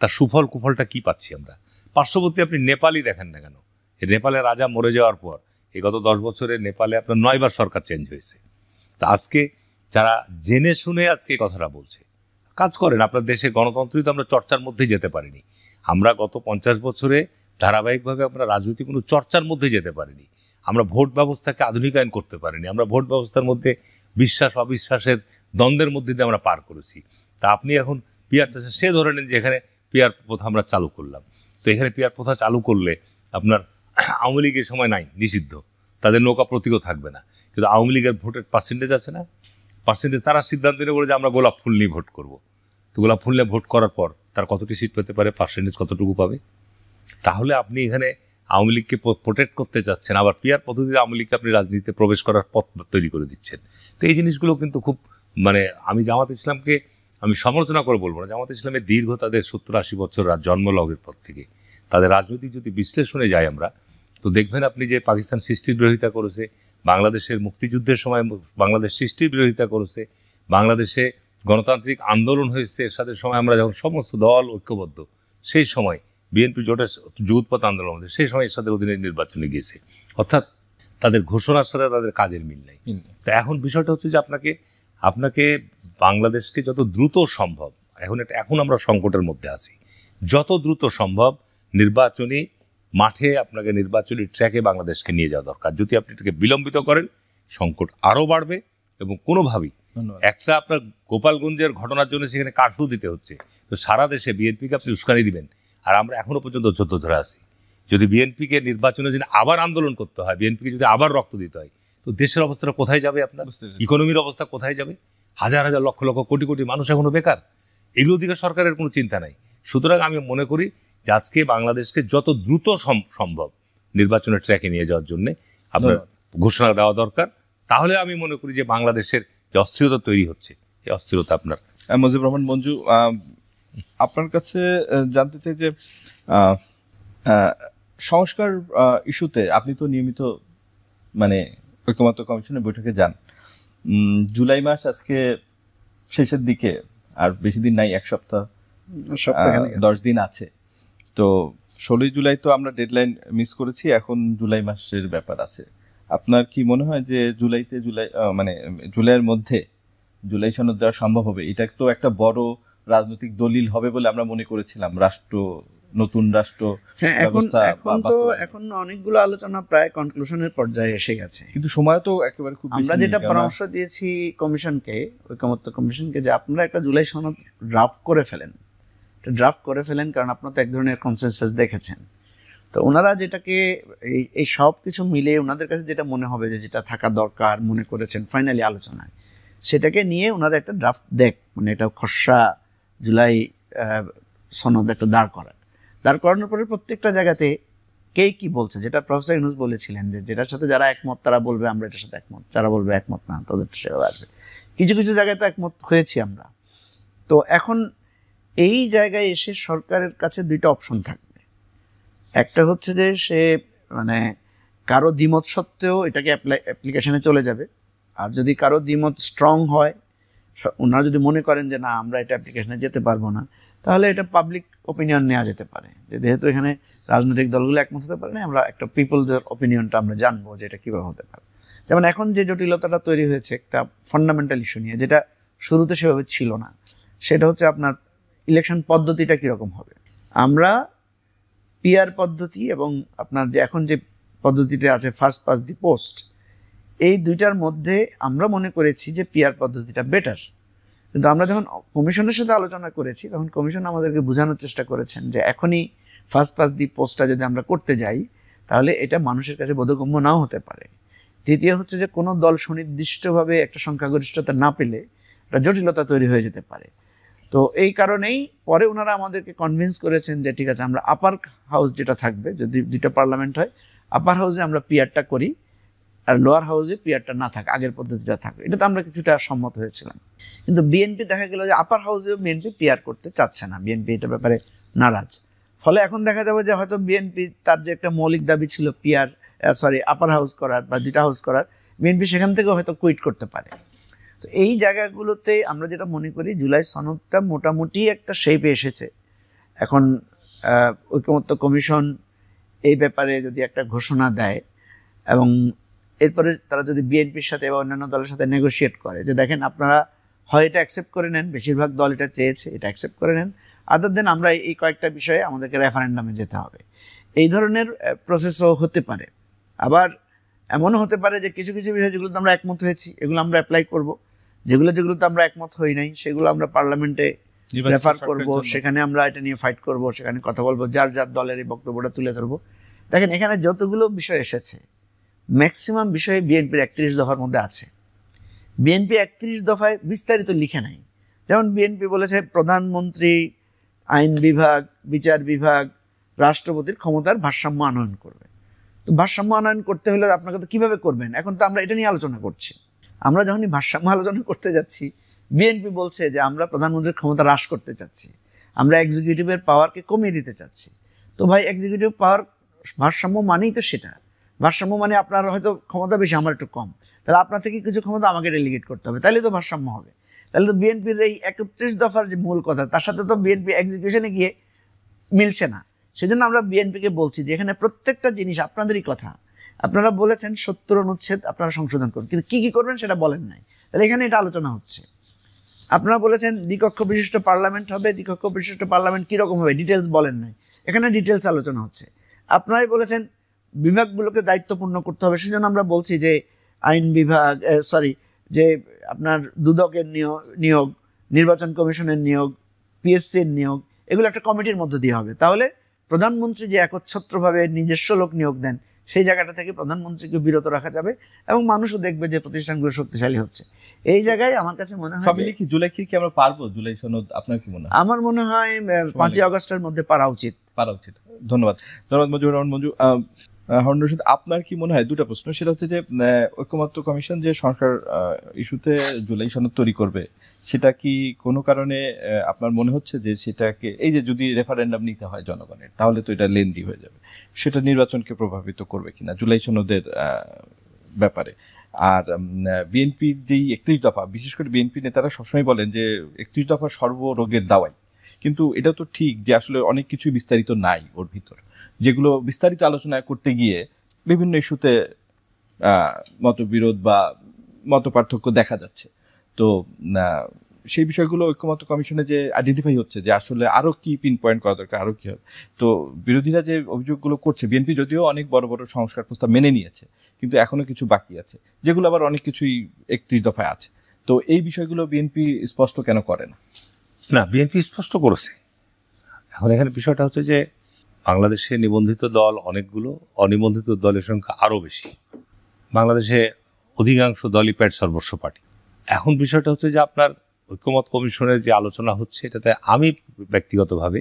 [SPEAKER 1] তার সুফল কুফলটা কি পাচ্ছি আমরা? পার্শ্ববর্তী আপনি নেপালই দেখেন না কেন, নেপালের রাজা মরে যাওয়ার পর এই গত 10 বছরে নেপালে আপনার 9 বার সরকার চেঞ্জ হয়েছে। তা আজকে যারা জেনে শুনে আজকে কথাটা বলছে, কাজ করেন, আপনার দেশে গণতন্ত্রই তো আমরা চর্চার মধ্যে যেতে পারিনি। আমরা গত 50 বছরে ধারাবাহিকভাবে আমরা রাজনৈতিক কোনো চর্চার মধ্যে যেতে পারিনি। আমরা ভোট ব্যবস্থাকে আধুনিকায়ন করতে পারিনি। আমরা ভোট ব্যবস্থার মধ্যে বিশ্বাস অবিশ্বাসের দ্বন্দ্বের মধ্যে দিয়ে আমরা পার করেছি। তা আপনি এখন পিয়ার চাষে সে ধরে নেন যে এখানে পিয়ার প্রথা আমরা চালু করলাম, তো এখানে পিয়ার প্রথা চালু করলে আপনার আওয়ামী লীগের সময় নাই, নিষিদ্ধ, তাদের নৌকা প্রতীকও থাকবে না, কিন্তু আওয়ামী লীগের ভোটের পার্সেন্টেজ আছে না, পার্সেন্টেজ তারা সিদ্ধান্ত নিয়ে বলে যে আমরা গোলাপ ফুল নিয়ে ভোট করব। তো গোলাপ ফুল নিয়ে ভোট করার পর তার কতটি সিট পেতে পারে, পার্সেন্টেজ কতটুকু পাবে? তাহলে আপনি এখানে আওয়ামী লীগকে প্রোটেক্ট করতে চাচ্ছেন, আবার পিয়ার পদ্ধতিতে আওয়ামী লীগকে আপনি রাজনীতিতে প্রবেশ করার পথ তৈরি করে দিচ্ছেন। তো এই জিনিসগুলো কিন্তু খুব মানে আমি জামাত ইসলামকে আমি সমালোচনা করে বলবো না। জামাত ইসলামের দীর্ঘ তাদের 70-80 বছর জন্মলগ্নের পর থেকে তাদের রাজনৈতিক যদি বিশ্লেষণে যাই আমরা, তো দেখবেন আপনি যে পাকিস্তান সৃষ্টির বিরোধিতা করেছে, বাংলাদেশের মুক্তিযুদ্ধের সময় বাংলাদেশ সৃষ্টির বিরোধিতা করেছে, বাংলাদেশে গণতান্ত্রিক আন্দোলন হয়েছে এরশাদের সময়, আমরা যখন সমস্ত দল ঐক্যবদ্ধ, সেই সময় বিএনপি জোটের যুগপৎ আন্দোলন হয়েছে, সেই সময় এরশাদের অধীনে নির্বাচনে গিয়েছে। অর্থাৎ তাদের ঘোষণার সাথে তাদের কাজের মিল নেই। তো এখন বিষয়টা হচ্ছে যে আপনাকে বাংলাদেশকে যত দ্রুত সম্ভব, এখন আমরা সংকটের মধ্যে আছি, যত দ্রুত সম্ভব নির্বাচনী মাঠে আপনাকে নির্বাচনী ট্র্যাকে বাংলাদেশকে নিয়ে যাওয়া দরকার। যদি আপনি এটাকে বিলম্বিত করেন, সংকট আরও বাড়বে, এবং কোনোভাবেই একটা আপনার গোপালগঞ্জের ঘটনার জন্য সেখানে কারফিউ দিতে হচ্ছে, তো সারা দেশে বিএনপিকে আপনি উস্কানি দিবেন, আর আমরা এখনো পর্যন্ত যুদ্ধ ধরে আছি। যদি বিএনপিকে নির্বাচনের জন্য আবার আন্দোলন করতে হয়, বিএনপিকে যদি আবার রক্ত দিতে হয়, তো দেশের অবস্থাটা কোথায় যাবে? আপনার ইকোনমির অবস্থা কোথায় যাবে? হাজার হাজার লক্ষ লক্ষ কোটি কোটি মানুষ এখনো বেকার, এগুলো দিকে সরকারের কোনো চিন্তা নাই। সুতরাং আমি মনে করি যে আজকে বাংলাদেশকে যত দ্রুত সম্ভব নির্বাচনের ট্র্যাকে নিয়ে যাওয়ার জন্য আপনার ঘোষণা দেওয়া দরকার। তাহলে আমি মনে করি যে বাংলাদেশের যে অস্থিরতা তৈরি হচ্ছে, এই অস্থিরতা আপনার।
[SPEAKER 3] মুজিবুর রহমান মঞ্জু, আপনার কাছে জানতে চাই যে সংস্কার ইস্যুতে আপনি তো নিয়মিত মানে ঐকমত্য কমিশনের বৈঠকে যান। জুলাই মাস আজকে শেষের দিকে, আর বেশি দিন নাই, 1 সপ্তাহ 10 দিন আছে। তো 16 জুলাই তো আমরা ডেডলাইন মিস করেছি, এখন জুলাই মাসের ব্যাপার আছে। আপনার কি মনে হয় যে জুলাইয়ের মধ্যে জুলাই সনদ দেওয়া সম্ভব হবে? এটা তো একটা বড় রাজনৈতিক দলিল হবে বলে আমরা মনে করেছিলাম রাষ্ট্র নতুন রাষ্ট্র
[SPEAKER 2] হ্যাঁ, এখন
[SPEAKER 3] ব্যবস্থা
[SPEAKER 2] এখন তো এখন অনেকগুলো আলোচনা প্রায় কনক্লুশনের পর্যায়ে এসে গেছে।
[SPEAKER 3] কিন্তু সময় তো একেবারে খুব
[SPEAKER 2] আমরা যেটা পরামর্শ দিয়েছি কমিশনকে, ঐকমত্য কমিশনকে, যে আপনারা একটা জুলাই সনদ ড্রাফট করে ফেলেন, কারণ আপনারা তো এক ধরনের কনসেনসাস দেখেছেন। তো ওনারা যেটাকে এই সব কিছু মিলে ওনাদের কাছে যেটা মনে হবে যে যেটা থাকা দরকার মনে করেছেন ফাইনালি আলোচনায়, সেটাকে নিয়ে ওনারা একটা ড্রাফট মানে এটা খসড়া জুলাই সনদ একটা দাঁড় করানোর পরে প্রত্যেকটা জায়গাতে কে কি বলছে, যেটা প্রফেসর ইউনূস বলেছিলেন যে যেটার সাথে যারা একমত তারা বলবে আমরা এটার সাথে একমত, যারা বলবে একমত না তাদের সেভাবে আসবে। কিছু কিছু জায়গায় তো একমত হয়েছি আমরা। তো এখন এই জায়গায় এসে সরকারের কাছে দুইটা অপশন থাকবে। একটা হচ্ছে যে সে মানে কারো দ্বিমত সত্ত্বেও এটাকে অ্যাপ্লিকেশনে চলে যাবে, আর যদি কারো দ্বিমত স্ট্রং হয়, ওনারা যদি মনে করেন যে না আমরা এটা অ্যাপ্লিকেশনে যেতে পারবো না, তাহলে এটা পাবলিক ওপিনিয়ন নেওয়া যেতে পারে, যে যেহেতু এখানে রাজনৈতিক দলগুলো একমত হতে পারে না, আমরা একটা পিপলদের ওপিনিয়নটা আমরা জানবো যে এটা কীভাবে হতে পারে। যেমন এখন যে জটিলতাটা তৈরি হয়েছে একটা ফান্ডামেন্টাল ইস্যু নিয়ে, যেটা শুরুতে সেভাবে ছিল না, সেটা হচ্ছে আপনার ইলেকশন পদ্ধতিটা কীরকম হবে। আমরা পিআর পদ্ধতি এবং আপনার যে এখন যে পদ্ধতিটা আছে ফার্স্ট পাস্ট দি পোস্ট, এই দুইটার মধ্যে আমরা মনে করেছি যে পিআর পদ্ধতিটা বেটার। কিন্তু আমরা যখন কমিশনের সাথে আলোচনা করেছি তখন কমিশন আমাদেরকে বোঝানোর চেষ্টা করেছেন যে এখনই ফার্স্ট পাস্ট দি পোস্টটা যদি আমরা করতে যাই তাহলে এটা মানুষের কাছে বোধগম্য নাও হতে পারে। দ্বিতীয় হচ্ছে যে কোনো দল সুনির্দিষ্টভাবে একটা সংখ্যাগরিষ্ঠতা না পেলে একটা জটিলতা তৈরি হয়ে যেতে পারে। তো এই কারণেই পরে ওনারা আমাদেরকে কনভিন্স করেছেন যে ঠিক আছে আমরা আপার হাউস যেটা থাকবে, যদি দুইটা পার্লামেন্ট হয় আপার হাউসে আমরা পিআরটা করি, আর লোয়ার হাউসে পিআরটা না থাকে, আগের পদ্ধতিটা থাকবে। এটাতে আমরা কিছুটা সম্মত হয়েছিলাম। কিন্তু বিএনপি দেখা গেল যে আপার হাউসেও বিএনপি পিআর করতে চাচ্ছে না, বিএনপি এটার ব্যাপারে নারাজ। ফলে এখন দেখা যাবে যে হয়তো বিএনপি তার যে একটা মৌলিক দাবি ছিল আপার হাউস করার বা দুইটা হাউস করার, বিএনপি সেখান থেকেও হয়তো কুইট করতে পারে। তো এই জায়গাগুলোতে আমরা যেটা মনে করি জুলাই সনদটা মোটামুটি একটা শেপে এসেছে। এখন ঐকমত্য কমিশন এই ব্যাপারে যদি একটা ঘোষণা দেয় এবং এরপরে তারা যদি বিএনপির সাথে বা অন্যান্য দলের সাথে নেগোশিয়েট করে যে দেখেন আপনারা হয় এটা অ্যাকসেপ্ট করে নেন, বেশিরভাগ দল এটা চেয়েছে, এটা অ্যাকসেপ্ট করে নেন, আদার দেন আমরা এই কয়েকটা বিষয়ে আমাদেরকে রেফারেন্ডামে যেতে হবে, এই ধরনের প্রসেসও হতে পারে। আবার এমনও হতে পারে যে কিছু কিছু বিষয় যেগুলোতে আমরা একমত হয়েছি এগুলো আমরা অ্যাপ্লাই করব, যেগুলোতে আমরা একমত হই নাই সেগুলো আমরা পার্লামেন্টে রেফার করব, সেখানে আমরা এটা নিয়ে ফাইট করব, সেখানে কথা বলবো, যার যার দলের এই বক্তব্যটা তুলে ধরবো। দেখেন এখানে যতগুলো বিষয় এসেছে ম্যাক্সিমাম বিষয়ে বিএনপির 31 দফার মধ্যে আছে। বিএনপি 31 দফায় বিস্তারিত লিখে নাই। যেমন বিএনপি বলেছে প্রধানমন্ত্রী, আইন বিভাগ, বিচার বিভাগ, রাষ্ট্রপতির ক্ষমতার ভারসাম্য আনয়ন করবে। তো ভারসাম্য আনয়ন করতে হলে আপনাকে তো কীভাবে করবেন, এখন তো আমরা এটা নিয়ে আলোচনা করছি। আমরা যখনই ভারসাম্য আলোচনা করতে যাচ্ছি বিএনপি বলছে যে আমরা প্রধানমন্ত্রীর ক্ষমতা হ্রাস করতে চাচ্ছি, আমরা এক্সিকিউটিভের পাওয়ারকে কমিয়ে দিতে চাচ্ছি। তো ভাই এক্সিকিউটিভ পাওয়ার ভারসাম্য মানেই তো সেটা, ভারসাম্য মানে আপনার হয়তো ক্ষমতা বেশি আমার একটু কম, তাহলে আপনার থেকে কিছু ক্ষমতা আমাকে ডেলিগেট করতে হবে, তাহলে তো ভারসাম্য হবে। তাহলে তো বিএনপির এই 31 দফার যে মূল কথা তার সাথে তো বিএনপি এক্সিকিউশনে গিয়ে মিলছে না। সেজন্য আমরা বিএনপিকে বলছি যে এখানে প্রত্যেকটা জিনিস আপনাদেরই কথা, আপনারা বলেছেন 70 অনুচ্ছেদ আপনারা সংশোধন করুন, কিন্তু কী কী করবেন সেটা বলেন নাই। তাহলে এখানে এটা আলোচনা হচ্ছে। আপনারা বলেছেন দ্বিকক্ষ বিশিষ্ট পার্লামেন্ট হবে, দ্বিকক্ষ বিশিষ্ট পার্লামেন্ট কীরকম হবে ডিটেলস বলেন নাই, এখানে ডিটেলস আলোচনা হচ্ছে। আপনারাই বলেছেন বিভাগগুলোকে দায়িত্বপূর্ণ করতে হবে, সেজন্য আমরা বলছি যে আইন বিভাগ যে আপনার দুদকের নিয়োগ, নির্বাচন কমিশনের নিয়োগ, পিএসসির নিয়োগ, এগুলো একটা কমিটির মধ্য দিয়ে হবে। তাহলে প্রধানমন্ত্রী যে একচ্ছত্রভাবে নিজস্ব লোক নিয়োগ দেন সেই জায়গাটা থেকে প্রধানমন্ত্রীকে বিরত রাখা যাবে এবং মানুষও দেখবে যে প্রতিষ্ঠানগুলো শক্তিশালী হচ্ছে। এই জায়গায় আমার কাছে মনে হয়
[SPEAKER 3] জুলাই কি আমরা পারবো জুলাই সনদ, আপনার কি মনে হয়?
[SPEAKER 2] আমার মনে হয় 5 আগস্টের মধ্যে পারা উচিত।
[SPEAKER 3] ধন্যবাদ মঞ্জুর রহমান মঞ্জু। হারুন রশিদ, আপনার কি মনে হয়? দুটা প্রশ্ন, সেটা হচ্ছে যে ঐকমত্য কমিশন যে সরকার ইস্যুতে জুলাই সনদ তৈরি করবে সেটা কি কোনো কারণে আপনার মনে হচ্ছে যে সেটাকে এই যে যদি রেফারেন্ডাম নিতে হয় জনগণের তাহলে তো এটা লেন্দি হয়ে যাবে, সেটা নির্বাচনকে প্রভাবিত করবে কিনা জুলাই সনদের ব্যাপারে? আর বিএনপির যেই 31 দফা, বিশেষ করে বিএনপি নেতারা সবসময় বলেন যে 31 দফা সর্বরোগের দাওয়াই, কিন্তু এটা তো ঠিক যে আসলে অনেক কিছুই বিস্তারিত নাই ওর ভিতর, যেগুলো বিস্তারিত আলোচনা করতে গিয়ে বিভিন্ন ইস্যুতে মতবিরোধ বা মত পার্থক্য দেখা যাচ্ছে। তো সেই বিষয়গুলো ঐক্যমত্য কমিশনে যে আইডেন্টিফাই হচ্ছে যে আসলে আরো কি পিন পয়েন্ট করা দরকার, আরো কি হবে। তো বিরোধীরা যে অভিযোগগুলো করছে, বিএনপি যদিও অনেক বড় বড় সংস্কার প্রস্তাব মেনে নিয়েছে, কিন্তু এখনো কিছু বাকি আছে, যেগুলো আবার অনেক কিছুই 31 দফায় আছে। তো এই বিষয়গুলো বিএনপি স্পষ্ট কেন করে না?
[SPEAKER 1] না, বিএনপি স্পষ্ট করেছে। এখন এখানে বিষয়টা হচ্ছে যে বাংলাদেশে নিবন্ধিত দল অনেকগুলো, অনিবন্ধিত দলের সংখ্যা আরও বেশি। বাংলাদেশে অধিকাংশ দলই পেট সর্বস্ব পার্টি। এখন বিষয়টা হচ্ছে যে আপনার ঐক্যমত কমিশনের যে আলোচনা হচ্ছে, এটাতে আমি ব্যক্তিগতভাবে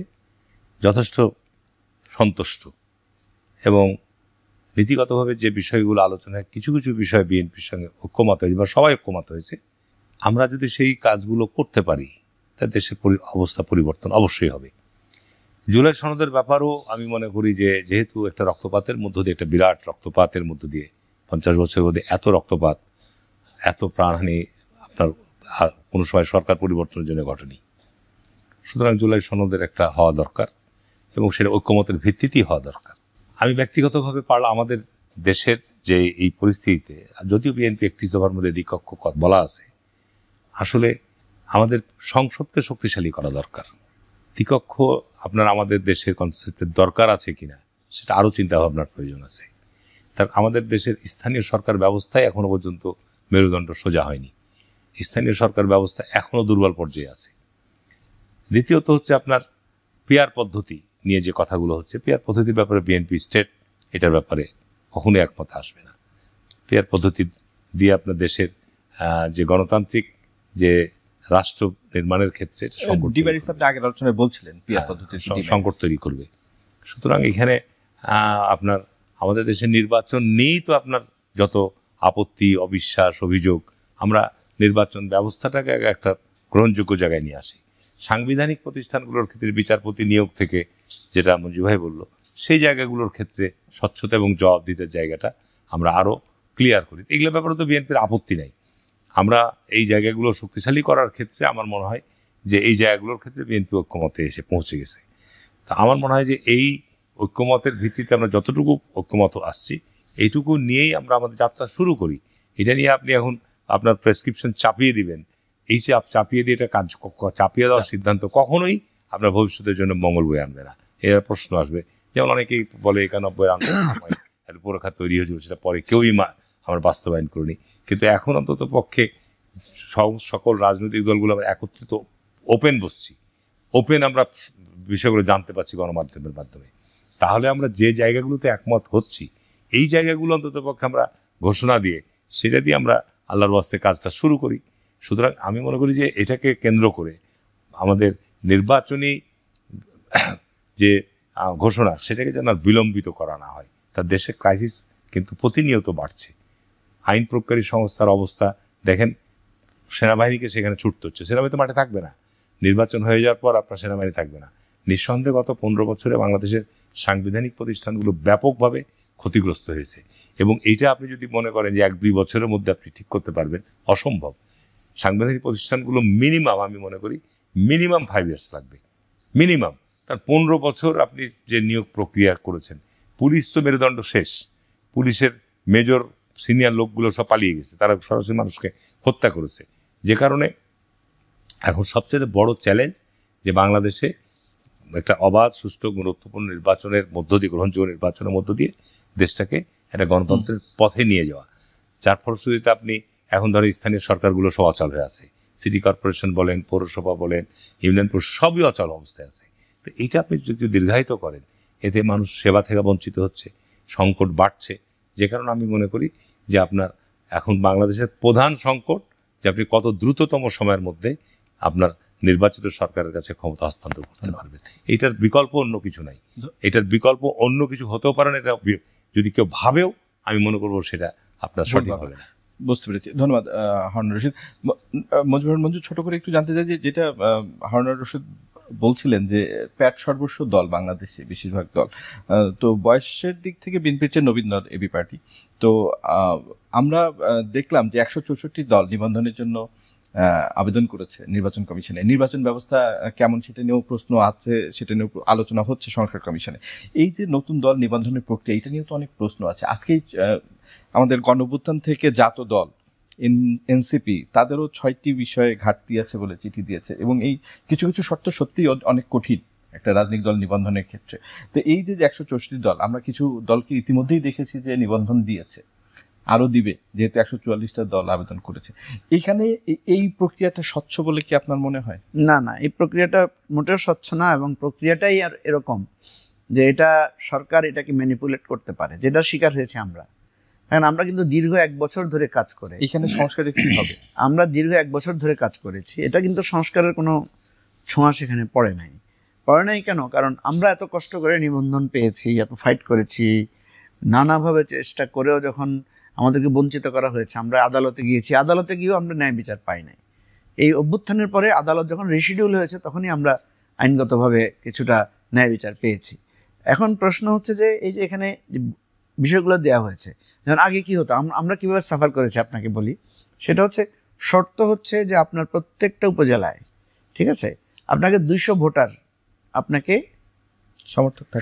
[SPEAKER 1] যথেষ্ট সন্তুষ্ট, এবং নীতিগতভাবে যে বিষয়গুলো আলোচনায় কিছু কিছু বিষয় বিএনপির সঙ্গে ঐক্যমত হয়েছে বা সবাই ঐক্যমত হয়েছে, আমরা যদি সেই কাজগুলো করতে পারি তা দেশের অবস্থা পরিবর্তন অবশ্যই হবে। জুলাই সনদের ব্যাপারও আমি মনে করি যে যেহেতু একটা রক্তপাতের মধ্য দিয়ে, একটা বিরাট রক্তপাতের মধ্য দিয়ে 50 বছরের মধ্যে এত রক্তপাত, এত প্রাণহানি আপনার কোনো সময় সরকার পরিবর্তনের জন্য ঘটেনি। সুতরাং জুলাই সনদের একটা হওয়া দরকার, এবং সেটা ঐক্যমতের ভিত্তিতেই হওয়া দরকার। আমি ব্যক্তিগতভাবে পারলে আমাদের দেশের যে এই পরিস্থিতিতে, যদিও বিএনপি 31 দফার মধ্যে দ্বিকক্ষ বলা আছে, আসলে আমাদের সংসদকে শক্তিশালী করা দরকার। দ্বিকক্ষ আপনার আমাদের দেশের কনসেপ্টের দরকার আছে কিনা সেটা আরও চিন্তা ভাবনার প্রয়োজন আছে। তার আমাদের দেশের স্থানীয় সরকার ব্যবস্থায় এখনো পর্যন্ত মেরুদণ্ড সোজা হয়নি। স্থানীয় সরকার ব্যবস্থা এখনো দুর্বল পর্যায়ে আছে। দ্বিতীয়ত হচ্ছে আপনার পিয়ার পদ্ধতি নিয়ে যে কথাগুলো হচ্ছে, পিয়ার পদ্ধতির ব্যাপারে বিএনপি স্টেট এটার ব্যাপারে কখনোই একমত আসবে না। পিয়ার পদ্ধতি দিয়ে আপনার দেশের যে গণতান্ত্রিক যে রাষ্ট্র নির্মাণের ক্ষেত্রে
[SPEAKER 3] আগের আলোচনায় বলছিলেন
[SPEAKER 1] সংকট তৈরি করবে। সুতরাং এখানে আপনার আমাদের দেশের নির্বাচন নিয়েই তো আপনার যত আপত্তি, অবিশ্বাস, অভিযোগ, আমরা নির্বাচন ব্যবস্থাটাকে একটা গ্রহণযোগ্য জায়গায় নিয়ে আসি। সাংবিধানিক প্রতিষ্ঠানগুলোর ক্ষেত্রে বিচারপতি নিয়োগ থেকে যেটা মঞ্জু ভাই বলল, সেই জায়গাগুলোর ক্ষেত্রে স্বচ্ছতা এবং জবাবদিহিতার জায়গাটা আমরা আরও ক্লিয়ার করি। এগুলোর ব্যাপারে তো বিএনপির আপত্তি নাই। আমরা এই জায়গাগুলো শক্তিশালী করার ক্ষেত্রে আমার মনে হয় যে এই জায়গাগুলোর ক্ষেত্রে বিএনপি ঐক্যমতে এসে পৌঁছে গেছে। তা আমার মনে হয় যে এই ঐক্যমতের ভিত্তিতে আমরা যতটুকু ঐক্যমত আসছি, এইটুকু নিয়েই আমরা আমাদের যাত্রা শুরু করি। এটা নিয়ে আপনি এখন আপনার প্রেসক্রিপশন চাপিয়ে দিবেন, এই চাপিয়ে দিয়ে এটা কাজ চাপিয়ে দেওয়ার সিদ্ধান্ত কখনোই আপনার ভবিষ্যতের জন্য মঙ্গল বয়ে আনবে না। এর প্রশ্ন আসবে, যেমন অনেকেই বলে 91 আন্দোলন একটা পরীক্ষা তৈরি হয়েছিল, সেটা পরে কেউই আমরা বাস্তবায়ন করিনি। কিন্তু এখন অন্তত পক্ষে সকল রাজনৈতিক দলগুলো আমরা একত্রিত ওপেন বসছি, ওপেন আমরা বিষয়গুলো জানতে পারছি গণমাধ্যমের মাধ্যমে। তাহলে আমরা যে জায়গাগুলোতে একমত হচ্ছি, এই জায়গাগুলো অন্তত পক্ষে আমরা ঘোষণা দিয়ে সেটা দিয়ে আমরা আল্লাহর ওয়াস্তে কাজটা শুরু করি। সুতরাং আমি মনে করি যে এটাকে কেন্দ্র করে আমাদের নির্বাচনী যে ঘোষণা, সেটাকে যেন বিলম্বিত করা না হয়। তার দেশে ক্রাইসিস কিন্তু প্রতিনিয়ত বাড়ছে। আইন প্রয়োগকারী সংস্থার অবস্থা দেখেন, সেনাবাহিনীকে সেখানে ছুটতে হচ্ছে। সেনাবাহিনী তো মাঠে থাকবে না, নির্বাচন হয়ে যাওয়ার পর আপনার সেনাবাহিনী থাকবে না। নিঃসন্দেহে গত 15 বছরে বাংলাদেশের সাংবিধানিক প্রতিষ্ঠানগুলো ব্যাপকভাবে ক্ষতিগ্রস্ত হয়েছে, এবং এইটা আপনি যদি মনে করেন যে 1-2 বছরের মধ্যে আপনি ঠিক করতে পারবেন, অসম্ভব। সাংবিধানিক প্রতিষ্ঠানগুলো মিনিমাম, আমি মনে করি মিনিমাম 5 ইয়ার্স লাগবে, মিনিমাম। তার 15 বছর আপনি যে নিয়োগ প্রক্রিয়া করেছেন, পুলিশ তো মেরুদণ্ড শেষ, পুলিশের মেজর সিনিয়র লোকগুলো সব পালিয়ে গেছে, তারা সরাসরি মানুষকে হত্যা করেছে। যে কারণে এখন সবচেয়ে বড় চ্যালেঞ্জ যে বাংলাদেশে একটা অবাধ, সুষ্ঠু, গুরুত্বপূর্ণ নির্বাচনের মধ্য দিয়ে, গ্রহণযোগ্য নির্বাচনের মধ্য দিয়ে দেশটাকে একটা গণতন্ত্রের পথে নিয়ে যাওয়া। যার ফলশ্রুতিতে আপনি এখন ধরো স্থানীয় সরকারগুলো সব অচল হয়ে আছে, সিটি কর্পোরেশন বলেন, পৌরসভা বলেন, ইউনিয়ন পরিষদ, সবই অচল অবস্থায় আছে। তো এইটা আপনি যদি দীর্ঘায়িত করেন, এতে মানুষ সেবা থেকে বঞ্চিত হচ্ছে, সংকট বাড়ছে। যে কারণে আমি মনে করি যে আপনার এখন বাংলাদেশের প্রধান সংকট যে আপনি কত দ্রুততম সময়ের মধ্যে আপনার নির্বাচিত সরকারের কাছে ক্ষমতা হস্তান্তর করতে পারবেন। এইটার বিকল্প অন্য কিছু নাই, এটার বিকল্প অন্য কিছু হতেও পারে না। এটা যদি কেউ ভাবেও, আমি মনে করবো সেটা আপনার সঠিক হবে না।
[SPEAKER 3] বুঝতে পেরেছি, ধন্যবাদ হারুনুর রশিদ। মঞ্জু, ছোট করে একটু জানতে চাই যে যেটা হারুনুর রশিদ বলছিলেন যে প্যাট সর্বস্ব দল বাংলাদেশে, বেশিরভাগ দল তো বয়সের দিক থেকে বিএনপির চেয়ে নবীন দল এবি পার্টি। তো আমরা দেখলাম যে 164 দল নিবন্ধনের জন্য আবেদন করেছে নির্বাচন কমিশনে। নির্বাচন ব্যবস্থা কেমন সেটা নিয়েও প্রশ্ন আছে, সেটা নিয়েও আলোচনা হচ্ছে সংস্কার কমিশনে। এই যে নতুন দল নিবন্ধনের প্রক্রিয়া, এটা নিয়েও তো অনেক প্রশ্ন আছে। আজকেই আমাদের গণঅভ্যুত্থান থেকে জাত দল এনসিপি তাদেরও 6টি বিষয়ে ঘাটতি আছে বলে চিঠি দিয়েছে, এবং এই কিছু কিছু শর্ত সত্যিই অনেক কঠিন একটা রাজনৈতিক দল নিবন্ধনের ক্ষেত্রে। তো এই যে 164 দল, আমরা কিছু দলকে ইতিমধ্যেই দেখেছি যে নিবন্ধন দিয়েছে, আরও দিবে, যেহেতু 144টা দল আবেদন করেছে। এইখানে এই প্রক্রিয়াটা স্বচ্ছ বলে কি আপনার মনে হয়?
[SPEAKER 2] না না, এই প্রক্রিয়াটা মোটেও স্বচ্ছ না, এবং প্রক্রিয়াটাই আর এরকম যে এটা সরকার এটাকে ম্যানিপুলেট করতে পারে, যেটা শিকার হয়েছে আমরা। কারণ আমরা কিন্তু দীর্ঘ 1 বছর ধরে কাজ করে,
[SPEAKER 3] এখানে সংস্কারের কি হবে?
[SPEAKER 2] আমরা দীর্ঘ 1 বছর ধরে কাজ করেছি, এটা কিন্তু সংস্কারের কোনো ছোঁয়া সেখানে পড়ে নাই। কেন? কারণ আমরা এত কষ্ট করে নিবন্ধন পেয়েছি, এত ফাইট করেছি, নানাভাবে চেষ্টা করেও যখন আমাদেরকে বঞ্চিত করা হয়েছে, আমরা আদালতে গিয়েছি, আদালতে গিয়েও আমরা ন্যায় বিচার পাই নাই। এই অভ্যুত্থানের পরে আদালত যখন রিশিডিউল হয়েছে তখনই আমরা আইনগতভাবে কিছুটা ন্যায় বিচার পেয়েছি। এখন প্রশ্ন হচ্ছে যে এই যে এখানে যে বিষয়গুলো দেওয়া হয়েছে, যেমন আগে কি হতো, আমরা কিভাবে সাফার করেছি আপনাকে বলি। সেটা হচ্ছে, শর্ত হচ্ছে যে আপনার প্রত্যেকটা উপজেলায়, ঠিক আছে, আপনাকে 200 ভোটার আপনাকে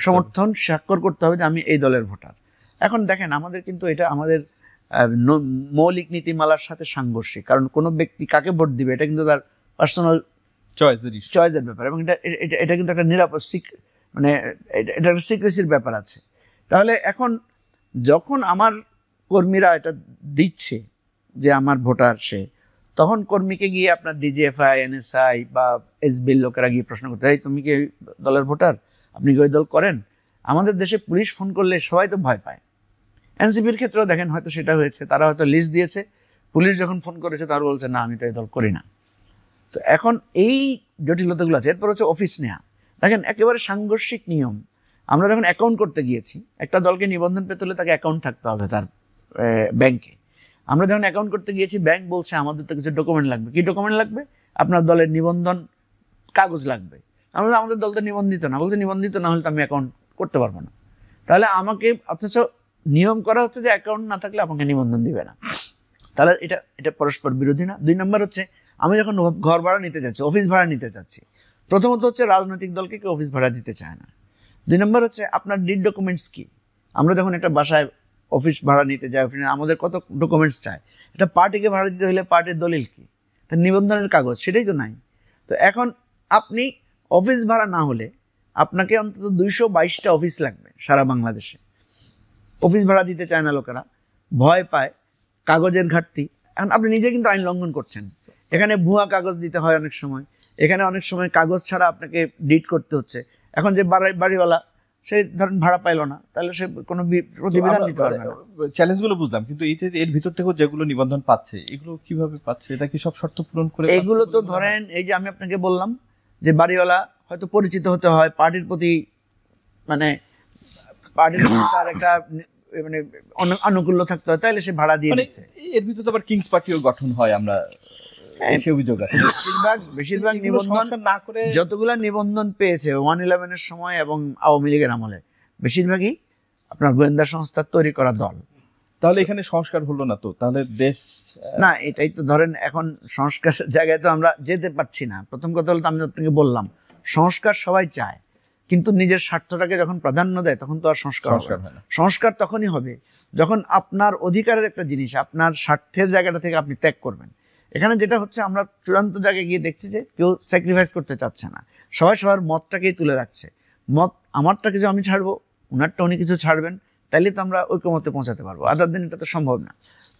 [SPEAKER 2] সমর্থন স্বাক্ষর করতে হবে যে আমি এই দলের ভোটার। এখন দেখেন, আমাদের কিন্তু এটা আমাদের মৌলিক নীতিমালার সাথে সাংঘর্ষিক, কারণ কোনো ব্যক্তি কাকে ভোট দিবে এটা কিন্তু তার পার্সোনাল চয়েসের ব্যাপার, এবং এটা কিন্তু একটা নিরাপদ মানে এটা একটা সিক্রেসির ব্যাপার আছে। তাহলে এখন যখন আমার কর্মীরা এটা দিচ্ছে যে আমার ভোটার সে, তখন কর্মীকে গিয়ে আপনার ডিজিএফআই, এনএসআই বা এসবির লোকেরা গিয়ে প্রশ্ন করতে হয়, তুমি কি ওই দলের ভোটার, আপনি কি ওই দল করেন? আমাদের দেশে পুলিশ ফোন করলে সবাই তো ভয় পায়। এনসিপির ক্ষেত্রেও দেখেন হয়তো সেটা হয়েছে, তারা হয়তো লিস্ট দিয়েছে, পুলিশ যখন ফোন করেছে তারা বলছে না আমি তো এই দল করি না। তো এখন এই জটিলতাগুলো আছে। এরপর হচ্ছে অফিস নেওয়া, দেখেন একেবারে সাংঘর্ষিক নিয়ম। আমরা যখন অ্যাকাউন্ট করতে গিয়েছি, একটা দলকে নিবন্ধন পেতে হলে তাকে অ্যাকাউন্ট থাকতে হবে তার ব্যাংকে। আমরা যখন অ্যাকাউন্ট করতে গিয়েছি, ব্যাংক বলছে আমাদের তো কিছু ডকুমেন্ট লাগবে। কি ডকুমেন্ট লাগবে? আপনার দলের নিবন্ধন কাগজ লাগবে। আমরা আমাদের দল তো নিবন্ধিত না, বলছে নিবন্ধিত না হলে তো আমি অ্যাকাউন্ট করতে পারবো না। তাহলে আমাকে, অথচ নিয়ম করা হচ্ছে যে অ্যাকাউন্ট না থাকলে আমাকে নিবন্ধন দিবে না। তাহলে এটা পরস্পর বিরোধী না? 2 নম্বর হচ্ছে, আমি যখন ঘর ভাড়া নিতে যাচ্ছি, অফিস ভাড়া নিতে চাচ্ছি, প্রথমত হচ্ছে রাজনৈতিক দলকে কেউ অফিস ভাড়া দিতে চায় না। 2 নম্বর হচ্ছে আপনার ডিড ডকুমেন্টস কি। আমরা যখন একটা বাসায় অফিস ভাড়া নিতে যাই, আমাদের কত ডকুমেন্টস চায়। একটা পার্টিকে ভাড়া দিতে হলে পার্টির দলিল কি, তার নিবন্ধনের কাগজ, সেটাই তো নাই। তো এখন আপনি অফিস ভাড়া না হলে আপনাকে অন্তত 222টা অফিস লাগবে সারা বাংলাদেশে। অফিস ভাড়া দিতে চায় না লোকেরা, ভয় পায়, কাগজের ঘাটতি। এখন আপনি নিজে কিন্তু আইন লঙ্ঘন করছেন। এখানে ভুয়া কাগজ দিতে হয় অনেক সময়, এখানে অনেক সময় কাগজ ছাড়া আপনাকে ডিড করতে হচ্ছে। এখন যে বাড়িওয়ালা, সে ধরেন ভাড়া পাইলো না, তাহলে সে কোনো প্রতিবিধান নিতে পারবে না।
[SPEAKER 3] চ্যালেঞ্জগুলো বুঝলাম, কিন্তু এর ভিতর থেকেও যেগুলো নিবন্ধন পাচ্ছে, এগুলো কিভাবে পাচ্ছে? এটা কি সব শর্ত পূরণ করে?
[SPEAKER 2] এগুলো তো ধরেন, এই যে আমি আপনাকে বললাম যে বাড়িওয়ালা হয়তো পরিচিত হতে হয়, পার্টির প্রতি মানে পার্টির তার একটা মানে আনুকূল্য থাকতে হয়, তাইলে সে ভাড়া দিয়ে দিচ্ছে।
[SPEAKER 3] এর ভিতরে তো আবার কিংস পার্টিও গঠন হয়, আমরা সে অভিযোগ আছে।
[SPEAKER 2] বেশিরভাগ নিবন্ধন
[SPEAKER 3] না করে
[SPEAKER 2] যতগুলা নিবন্ধন পেয়েছে 111-এর সময় এবং আওয়ামী লীগের আমলে, বেশিরভাগই আপনার গোয়েন্দা সংস্থার তৈরি করা দল।
[SPEAKER 3] তাহলে এখানে সংস্কার হলো না তো, তাহলে দেশ
[SPEAKER 2] না, এটাই তো ধরেন এখন সংস্কার জায়গায় তো আমরা যেতে পারছি না। প্রথম কথা হলো, আমি আপনাকে বললাম সংস্কার সবাই চায়, কিন্তু নিজের স্বার্থটাকে যখন প্রাধান্য দেয় তখন তো আর সংস্কার হয় না। সংস্কার তখনই হবে যখন আপনার অধিকারের একটা জিনিস আপনার স্বার্থের জায়গাটা থেকে আপনি ত্যাগ করবেন। এখানে যেটা হচ্ছে, আমরা চূড়ান্ত জায়গায় গিয়ে দেখছি যে কেউ স্যাক্রিফাইস করতে চাচ্ছে না, সবাই সবার মতটাকেই তুলে রাখছে। মত আমারটা কিছু আমি ছাড়বো, ওনারটা উনি কিছু ছাড়বেন, তাইলে তো আমরা ঐক্যমতে পৌঁছাতে পারবো। আদার দিন এটা তো সম্ভব না।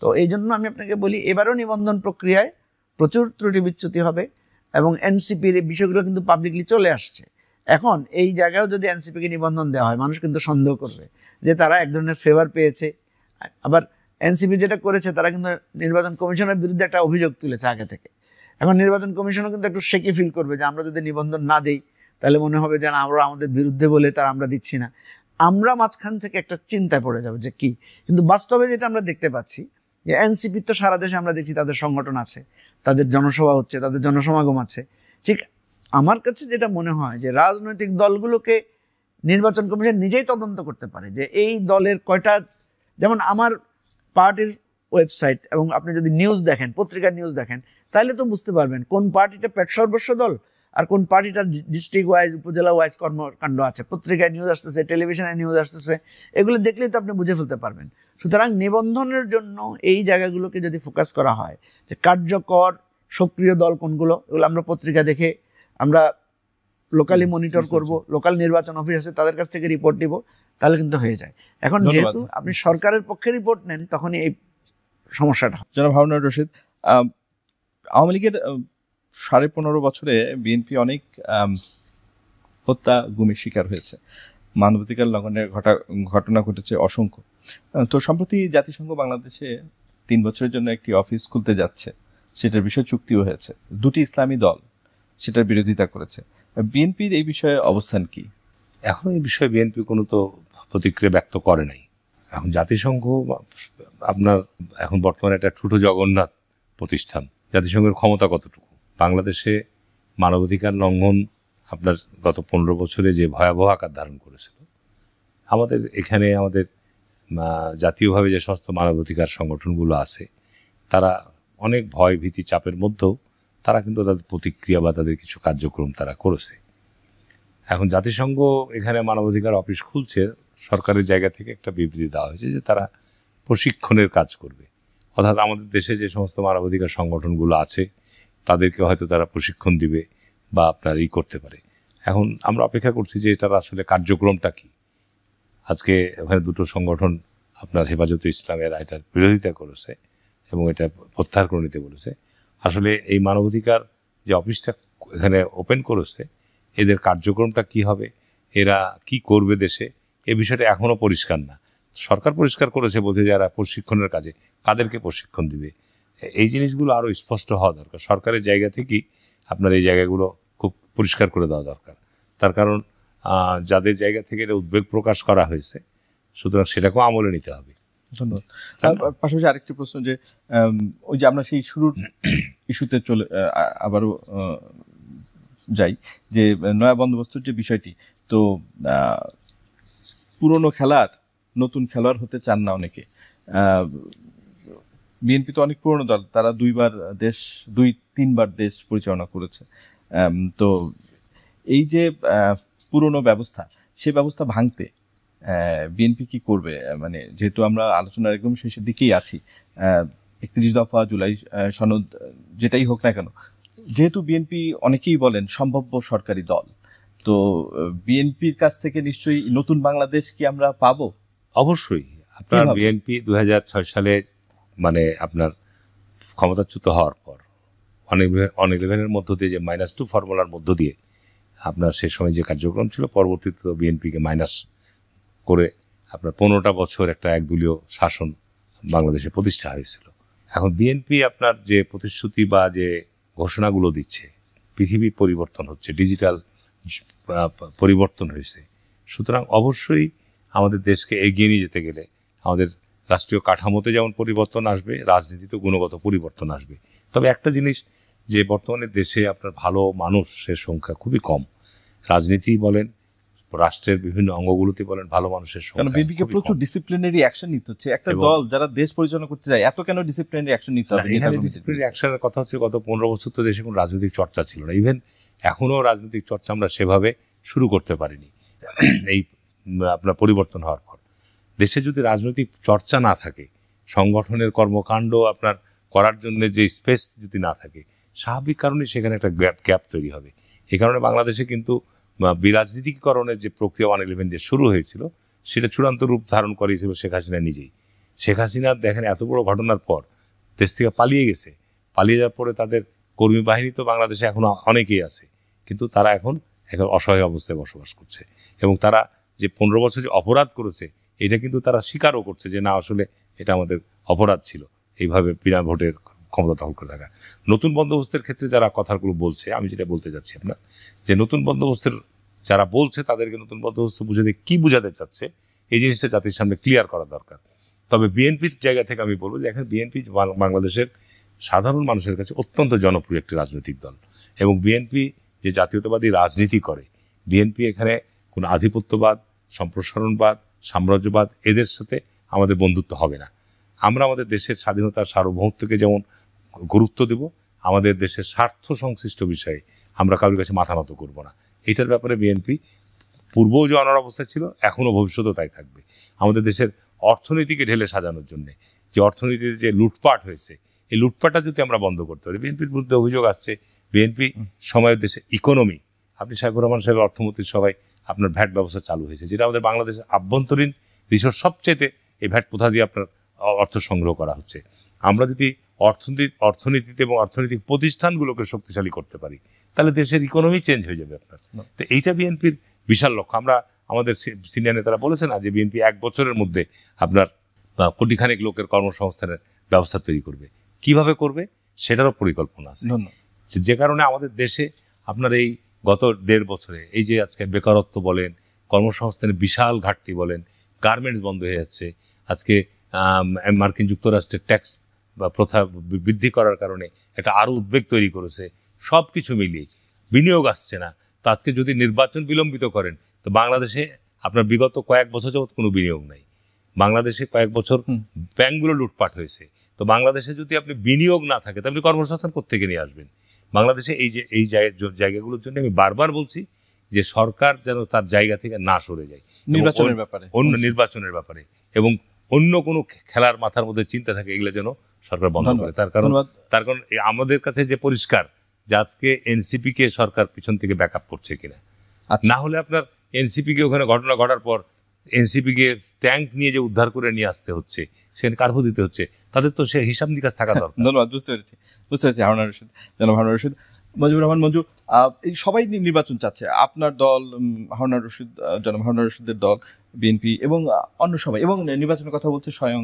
[SPEAKER 2] তো এই জন্য আমি আপনাকে বলি, এবারও নিবন্ধন প্রক্রিয়ায় প্রচুর ত্রুটি বিচ্যুতি হবে, এবং এনসিপির এই বিষয়গুলো কিন্তু পাবলিকলি চলে আসছে। এখন এই জায়গায়ও যদি এনসিপিকে নিবন্ধন দেওয়া হয়, মানুষ কিন্তু সন্দেহ করবে যে তারা এক ধরনের ফেভার পেয়েছে। আবার এনসিপি যেটা করেছে, তারা কিন্তু নির্বাচন কমিশনের বিরুদ্ধে একটা অভিযোগ তুলেছে আগে থেকে। এখন নির্বাচন কমিশনও কিন্তু একটু শেকি ফিল করবে যে আমরা যদি নিবন্ধন না দিই তাহলে মনে হবে যে আমরা আমাদের বিরুদ্ধে বলে তারা আমরা দিচ্ছি না। আমরা মাঝখান থেকে একটা চিন্তায় পড়ে যাবে যে কি। কিন্তু বাস্তবে যেটা আমরা দেখতে পাচ্ছি যে এনসিপির তো সারা দেশে আমরা দেখছি তাদের সংগঠন আছে, তাদের জনসভা হচ্ছে, তাদের জনসমাগম আছে। ঠিক আমার কাছে যেটা মনে হয় যে রাজনৈতিক দলগুলোকে নির্বাচন কমিশন নিজেই তদন্ত করতে পারে যে এই দলের কয়টা, যেমন আমার পার্টির ওয়েবসাইট এবং আপনি যদি নিউজ দেখেন, পত্রিকার নিউজ দেখেন, তাহলে তো বুঝতে পারবেন কোন পার্টিটা পেট সর্বস্ব দল আর কোন পার্টিটার ডিস্ট্রিক্ট ওয়াইজ, উপজেলা ওয়াইজ কর্মকাণ্ড আছে। পত্রিকায় নিউজ আসতেছে, টেলিভিশনে নিউজ আসতেছে, এগুলো দেখলেই তো আপনি বুঝে ফেলতে পারবেন। সুতরাং নিবন্ধনের জন্য এই জায়গাগুলোকে যদি ফোকাস করা হয় যে কার্যকর সক্রিয় দল কোনগুলো, এগুলো আমরা পত্রিকা দেখে আমরা লোকালি মনিটর করব, লোকাল নির্বাচন অফিস আছে তাদের কাছ থেকে রিপোর্ট দিব, তাহলে কিন্তু হয়ে যায়। এখন
[SPEAKER 3] ধন্যবাদ।
[SPEAKER 2] যেহেতু আপনি সরকারের পক্ষে রিপোর্ট নেন, তখনই এই সমস্যাটা হয়।
[SPEAKER 3] জনাব হারুনুর রশিদ, আওয়ামী লীগের 15.5 বছরে বিএনপি অনেক হত্যা গুমের শিকার হয়েছে, মানবাধিকার লঙ্ঘনের ঘটনা ঘটেছে অসংখ্য। তো সম্প্রতি জাতিসংঘ বাংলাদেশে 3 বছরের জন্য একটি অফিস খুলতে যাচ্ছে, সেটার বিষয়ে চুক্তিও হয়েছে। 2টি ইসলামী দল সেটার বিরোধিতা করেছে। বিএনপির এই বিষয়ে অবস্থান কি?
[SPEAKER 1] এখন এই বিষয়ে বিএনপি কোনো তো প্রতিক্রিয়া ব্যক্ত করে নাই। এখন জাতিসংঘ আপনার এখন বর্তমানে একটা ছোট জগন্নাথ প্রতিষ্ঠান। জাতিসংঘের ক্ষমতা কতটুকু? বাংলাদেশে মানবাধিকার লঙ্ঘন আপনার গত 15 বছরে যে ভয়াবহ আকার ধারণ করেছিল, আমাদের এখানে আমাদের জাতীয়ভাবে যে সমস্ত মানবাধিকার সংগঠনগুলো আছে, তারা অনেক ভয় ভীতি চাপের মধ্যেও তারা কিন্তু তাদের প্রতিক্রিয়া বা তাদের কিছু কার্যক্রম তারা করেছে। এখন জাতিসংঘ এখানে মানবাধিকার অফিস খুলছে, সরকারের জায়গা থেকে একটা বিবৃতি দেওয়া হয়েছে যে তারা প্রশিক্ষণের কাজ করবে, অর্থাৎ আমাদের দেশে যে সমস্ত মানবাধিকার সংগঠনগুলো আছে তাদেরকে হয়তো তারা প্রশিক্ষণ দিবে বা আপনার করতে পারে। এখন আমরা অপেক্ষা করছি যে এটার আসলে কার্যক্রমটা কি। আজকে ওখানে 2টো সংগঠন আপনার হেফাজতে ইসলামের এটার বিরোধিতা করেছে এবং এটা প্রত্যাহার করে নিতে বলেছে। আসলে এই মানবাধিকার যে অফিসটা এখানে ওপেন করেছে, এদের কার্যক্রমটা কি হবে, এরা কি করবে দেশে, এ বিষয়টা এখনও পরিষ্কার না। সরকার পরিষ্কার করেছে, বলছে যারা প্রশিক্ষণের কাজে কাদেরকে প্রশিক্ষণ দিবে, এই জিনিসগুলো আরও স্পষ্ট হওয়া দরকার। সরকারের জায়গা থেকেই আপনার এই জায়গাগুলো খুব পরিষ্কার করে দেওয়া দরকার। তার কারণ যাদের জায়গা থেকে এটা উদ্বেগ প্রকাশ করা হয়েছে, সুতরাং সেটাকেও আমলে নিতে হবে।
[SPEAKER 3] ধন্যবাদ। পাশাপাশি আরেকটি প্রশ্ন, যে ওই যে আমরা সেই শুরুর ইস্যুতে চলে আবারও যাই, যে নয়া বন্দোবস্তের যে বিষয়টি, তো পুরনো খেলার নতুন খেলোয়াড় হতে চান না অনেকে। বিএনপি তো অনেক পুরনো দল, তারা 2-3বার দেশ পরিচালনা করেছে। তো এই যে পুরনো ব্যবস্থা, সে ব্যবস্থা ভাঙতে বিএনপি কি করবে? মানে যেহেতু আমরা আলোচনার একদম শেষের দিকেই আছি, 31 দফা, জুলাই সনদ, যেটাই হোক না কেন, যেহেতু বিএনপি অনেকেই বলেন সম্ভাব্য সরকারি দল, তো বিএনপির কাছ থেকে নিশ্চয়ই নতুন বাংলাদেশ কি আমরা পাবো?
[SPEAKER 1] অবশ্যই। আপনার বিএনপি 2006 সালে মানে আপনার ক্ষমতাচ্যুত হওয়ার পর অনেক লেভেলের মধ্য দিয়ে যে -2 ফর্মুলার মধ্য দিয়ে আপনার সে সময় যে কার্যক্রম ছিল, পরবর্তীতে বিএনপিকে মাইনাস করে আপনার 15টা বছর একটা একদলীয় শাসন বাংলাদেশে প্রতিষ্ঠা হয়েছিল। এখন বিএনপি আপনার যে প্রতিশ্রুতি বা যে ঘোষণাগুলো দিচ্ছে, পৃথিবী পরিবর্তন হচ্ছে, ডিজিটাল পরিবর্তন হয়েছে, সুতরাং অবশ্যই আমাদের দেশকে এগিয়ে নিয়ে যেতে গেলে আমাদের রাষ্ট্রীয় কাঠামোতে যেমন পরিবর্তন আসবে, রাজনীতিতে গুণগত পরিবর্তন আসবে। তবে একটা জিনিস, যে বর্তমানে দেশে আপনার ভালো মানুষের সংখ্যা খুবই কম। রাজনীতি বলেন, রাষ্ট্রের বিভিন্ন অঙ্গগুলোতে বলেন, ভালো মানুষের সংখ্যা।
[SPEAKER 3] বিএনপিকে প্রচুর ডিসিপ্লিনারি অ্যাকশন নিতে হচ্ছে। একটা দল যারা দেশ পরিচালনা করতে যায়, এত কেন ডিসিপ্লিনারি অ্যাকশন নিতে হবে?
[SPEAKER 1] এখানে ডিসিপ্লিনারি অ্যাকশনের কথা হচ্ছে, গত 15 বছর তো দেশে কোনো রাজনৈতিক চর্চা ছিল না। ইভেন এখনও রাজনৈতিক চর্চা আমরা সেভাবে শুরু করতে পারিনি। এই আপনার পরিবর্তন হওয়ার পর দেশে যদি রাজনৈতিক চর্চা না থাকে, সংগঠনের কর্মকাণ্ড আপনার করার জন্য যে স্পেস যদি না থাকে, স্বাভাবিক কারণে সেখানে একটা গ্যাপ তৈরি হবে। এই কারণে বাংলাদেশে কিন্তু বিরাজনীতিকরণের যে প্রক্রিয়া 1/11 দিয়ে শুরু হয়েছিল, সেটা চূড়ান্ত রূপ ধারণ করেছিল শেখ হাসিনা নিজেই। শেখ হাসিনার দেখেন এত বড় ঘটনার পর দেশ থেকে পালিয়ে গেছে, পালিয়ে যাওয়ার পরে তাদের কর্মী বাহিনী তো বাংলাদেশে এখনো অনেকেই আছে, কিন্তু তারা এখন অসহায় অবস্থায় বসবাস করছে। এবং তারা যে 15 বছর যে অপরাধ করেছে, এটা কিন্তু তারা স্বীকারও করছে যে না, আসলে এটা আমাদের অপরাধ ছিল এইভাবে বিনা ভোটের ক্ষমতা দখল করে থাকা। নতুন বন্দোবস্তের ক্ষেত্রে যারা কথাগুলো বলছে, আমি যেটা বলতে চাচ্ছি আপনার, যে নতুন বন্দোবস্তের যারা বলছে তাদেরকে নতুন বন্দোবস্ত বুঝাতে কি বুঝাতে চাচ্ছে, এই জিনিসটা জাতির সামনে ক্লিয়ার করা দরকার। তবে বিএনপির জায়গা থেকে আমি বলবো যে এখন বিএনপি বাংলাদেশের সাধারণ মানুষের কাছে অত্যন্ত জনপ্রিয় একটি রাজনৈতিক দল। এবং বিএনপি যে জাতীয়তাবাদী রাজনীতি করে, বিএনপি এখানে কোনো আধিপত্যবাদ, সম্প্রসারণবাদ, সাম্রাজ্যবাদ, এদের সাথে আমাদের বন্ধুত্ব হবে না। আমরা আমাদের দেশের স্বাধীনতার সার্বভৌমত্বকে যেমন গুরুত্ব দেব, আমাদের দেশের স্বার্থ সংশ্লিষ্ট বিষয়ে আমরা কারোর কাছে মাথা নত করবো না। এটার ব্যাপারে বিএনপি পূর্বেও যে অনার অবস্থায় ছিল, এখনও ভবিষ্যতেও তাই থাকবে। আমাদের দেশের অর্থনীতিকে ঢেলে সাজানোর জন্য, যে অর্থনীতিতে যে লুটপাট হয়েছে, এই লুটপাটটা যদি আমরা বন্ধ করতে পারি। বিএনপির বিরুদ্ধে অভিযোগ আসছে, বিএনপি সময়ের দেশে ইকোনমি, আপনি সাইফুর রহমান সাহেবের অর্থমন্ত্রীর সভায় আপনার ভ্যাট ব্যবস্থা চালু হয়েছে, যেটা আমাদের বাংলাদেশের আভ্যন্তরীণ রিসোর্স সবচেয়ে এই ভ্যাট প্রথা দিয়ে আপনার অর্থ সংগ্রহ করা হচ্ছে। আমরা যদি অর্থনীতিতে এবং অর্থনৈতিক প্রতিষ্ঠানগুলোকে শক্তিশালী করতে পারি, তাহলে দেশের ইকোনমি চেঞ্জ হয়ে যাবে আপনার। তো এইটা বিএনপির বিশাল লক্ষ্য। আমরা আমাদের সিনিয়র নেতারা বলেছেন যে বিএনপি 1 বছরের মধ্যে আপনার কোটিখানেক লোকের কর্মসংস্থানের ব্যবস্থা তৈরি করবে। কিভাবে করবে সেটারও পরিকল্পনা আছে, যে কারণে আমাদের দেশে আপনার এই গত 1.5 বছরে এই যে আজকে বেকারত্ব বলেন, কর্মসংস্থানের বিশাল ঘাটতি বলেন, গার্মেন্টস বন্ধ হয়ে যাচ্ছে, আজকে মার্কিন যুক্তরাষ্ট্রের ট্যাক্স বা প্রথা বৃদ্ধি করার কারণে একটা আরও উদ্বেগ তৈরি করেছে। সব কিছু মিলিয়ে বিনিয়োগ আসছে না। তো আজকে যদি নির্বাচন বিলম্বিত করেন, তো বাংলাদেশে আপনার বিগত কয়েক বছর যাবত কোনো বিনিয়োগ নাই। বাংলাদেশে কয়েক বছর ব্যাংকগুলো লুটপাট হয়েছে। তো বাংলাদেশে যদি আপনি বিনিয়োগ না থাকে, তাহলে কর্মসংস্থান কোত্থেকে নিয়ে আসবেন? বাংলাদেশে এই জায়গাগুলোর জন্য আমি বারবার বলছি যে সরকার যেন তার জায়গা থেকে না সরে যায় নির্বাচনের ব্যাপারে, এবং অন্য কোনো খেলার মাথার মধ্যে চিন্তা থাকে, এগুলো যেন সরকার বন্ধ করে। তার কারণ আমাদের কাছে যে পরিষ্কার যে আজকে এনসিপি কে সরকার পিছন থেকে ব্যাকআপ করছে কিনা। না হলে আপনার এনসিপি কে ওখানে ঘটনা ঘটার পর এনসিপি কে ট্যাঙ্ক নিয়ে যে উদ্ধার করে নিয়ে আসতে হচ্ছে, সেখানে কার্ফু দিতে হচ্ছে, তাদের তো সে হিসাব নিকাশ থাকা দরকার।
[SPEAKER 3] ধন্যবাদ, বুঝতে পেরেছি হারুন রশিদ, জনাব হারুন রশিদ। মজিবুর রহমান মঞ্জু, এই সবাই নির্বাচন চাচ্ছে, আপনার দল, জনাব হারুন রশিদের দল বিএনপি এবং অন্য সবাই, এবং নির্বাচনের কথা বলছে স্বয়ং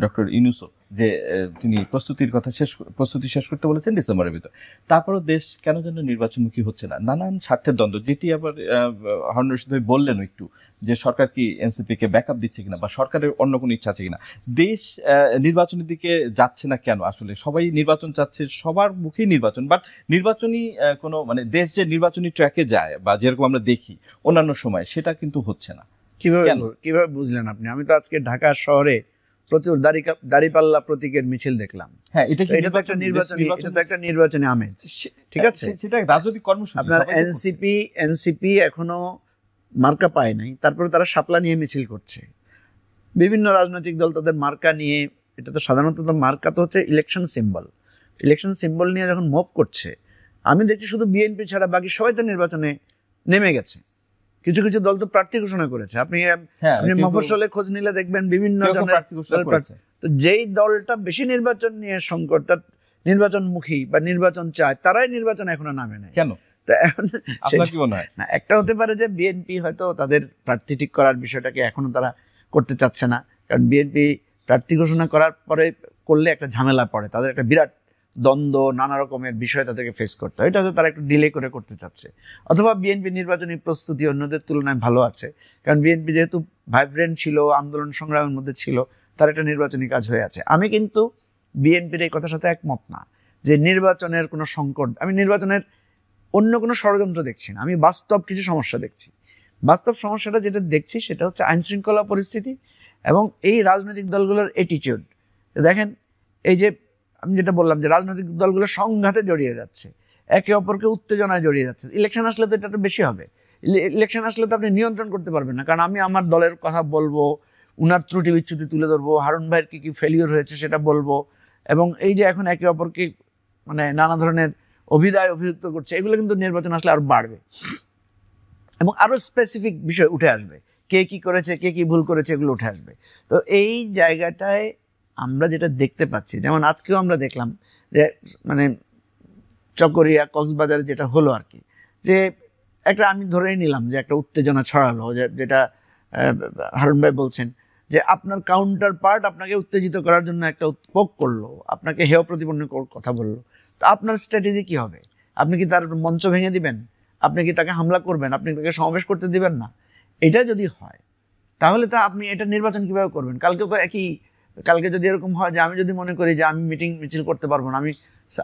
[SPEAKER 3] ডক্টর ইউনূসও, যে তিনি প্রস্তুতি শেষ করতে বলেছেন ডিসেম্বরের ভিতর। তারপরও দেশ কেন যেন নির্বাচনমুখী হচ্ছে না, নানান স্বার্থের দ্বন্দ্ব, যেটি আবার হারুন রশিদ ভাই বললেন একটু, যে সরকার কি এনসিপি কে ব্যাকআপ দিচ্ছে কিনা, বা সরকারের অন্য কোনো ইচ্ছা আছে কিনা। দেশ নির্বাচনের দিকে যাচ্ছে না কেন? আসলে সবাই নির্বাচন চাচ্ছে, সবার মুখেই নির্বাচন, বাট নির্বাচনী কোনো মানে দেশ যে নির্বাচনী ট্র্যাকে যায় বা যেরকম আমরা দেখি অন্যান্য সময়, সেটা কিন্তু হচ্ছে না।
[SPEAKER 2] কিভাবে বুঝলেন আপনি? আমি তো আজকে ঢাকা শহরে প্রচুর দাড়িপাল্লা প্রতীকের মিছিল দেখলাম।
[SPEAKER 3] হ্যাঁ, এটা
[SPEAKER 2] তো একটা নির্বাচনী আমেজ, ঠিক আছে?
[SPEAKER 3] সেটা রাজনৈতিক কর্মসূচি।
[SPEAKER 2] আপনার এনসিপি এখনো মার্কা পায় নাই, তারপরে তারা শাপলা নিয়ে মিছিল করছে। বিভিন্ন রাজনৈতিক দল তাদের মার্কা নিয়ে, এটা তো সাধারণত মার্কা তো হচ্ছে ইলেকশন সিম্বল নিয়ে যখন মুভ করছে, আমি দেখছি শুধু বিএনপি ছাড়া বাকি সবাই তো নির্বাচনে নেমে গেছে। কিছু কিছু দল তো প্রার্থী ঘোষণা করেছে। আপনি মফস্বলে খোঁজ নিলে দেখবেন বিভিন্ন তো যেই দলটা বেশি নির্বাচন নিয়ে সংকট, তার নির্বাচনমুখী বা নির্বাচন চায়, তারাই নির্বাচন এখনো নামে নাই।
[SPEAKER 3] কেন? আপনার কি মনে হয়?
[SPEAKER 2] না, একটা হতে পারে যে বিএনপি হয়তো তাদের প্রার্থী ঠিক করার বিষয়টাকে এখনো তারা করতে চাচ্ছে না, কারণ বিএনপি প্রার্থী ঘোষণা করার পরে করলে একটা ঝামেলা পড়ে, তাদের একটা বিরাট দ্বন্দ্ব, নানা রকমের বিষয় তাদেরকে ফেস করতে হয়। এটা হয়তো তারা একটু ডিলে করে করতে চাচ্ছে। অথবা বিএনপি নির্বাচনী প্রস্তুতি অন্যদের তুলনায় ভালো আছে, কারণ বিএনপি যেহেতু ভাইব্রেন্ট ছিল, আন্দোলন সংগ্রামের মধ্যে ছিল, তার একটা নির্বাচনী কাজ হয়ে আছে। আমি কিন্তু বিএনপির এই কথার সাথে একমত না যে নির্বাচনের কোনো সংকট, আমি নির্বাচনের অন্য কোনো ষড়যন্ত্র দেখছি না, আমি বাস্তব কিছু সমস্যা দেখছি। বাস্তব সমস্যাটা যেটা দেখছি সেটা হচ্ছে আইন শৃঙ্খলা পরিস্থিতি এবং এই রাজনৈতিক দলগুলোর অ্যাটিটিউড। দেখেন, এই যে আমি যেটা বললাম যে রাজনৈতিক দলগুলো সংঘাতে জড়িয়ে যাচ্ছে, একে অপরকে উত্তেজনায় জড়িয়ে যাচ্ছে। ইলেকশন আসলে তো এটা একটু বেশি হবে। ইলেকশন আসলে তো আপনি নিয়ন্ত্রণ করতে পারবেন না, কারণ আমি আমার দলের কথা বলবো, উনার ত্রুটি বিচ্যুতি তুলে ধরবো, হারুন ভাইয়ের কী কী ফেলিওর হয়েছে সেটা বলবো, এবং এই যে এখন একে অপরকে মানে নানা ধরনের অভিযুক্ত করছে, এগুলো কিন্তু নির্বাচন আসলে আরো বাড়বে এবং আরো স্পেসিফিক বিষয় উঠে আসবে, কে কি করেছে, কে কি ভুল করেছে, এগুলো উঠে আসবে। তো এই জায়গাটায় আমরা যেটা দেখতে পাচ্ছি, যেমন আজকেও আমরা দেখলাম যে মানে চকরিয়া কক্সবাজারে যেটা হলো আর কি, যে একটা আমি ধরেই নিলাম যে একটা উত্তেজনা ছড়ালো, যেটা হারুন ভাই বলছেন যে আপনার কাউন্টার পার্ট আপনাকে উত্তেজিত করার জন্য একটা পোক করলো, আপনাকে হেয় প্রতিপন্ন কথা বললো। তো আপনার স্ট্র্যাটেজি কি হবে? আপনি কি তার মঞ্চ ভেঙে দিবেন? আপনি কি তাকে হামলা করবেন? আপনি তাকে সমাবেশ করতে দিবেন না? এটা যদি হয় তাহলে তো আপনি এটা নির্বাচন কিভাবে করবেন? কালকে যদি এরকম হয় যে আমি যদি মনে করি যে আমি মিছিল করতে পারবো না,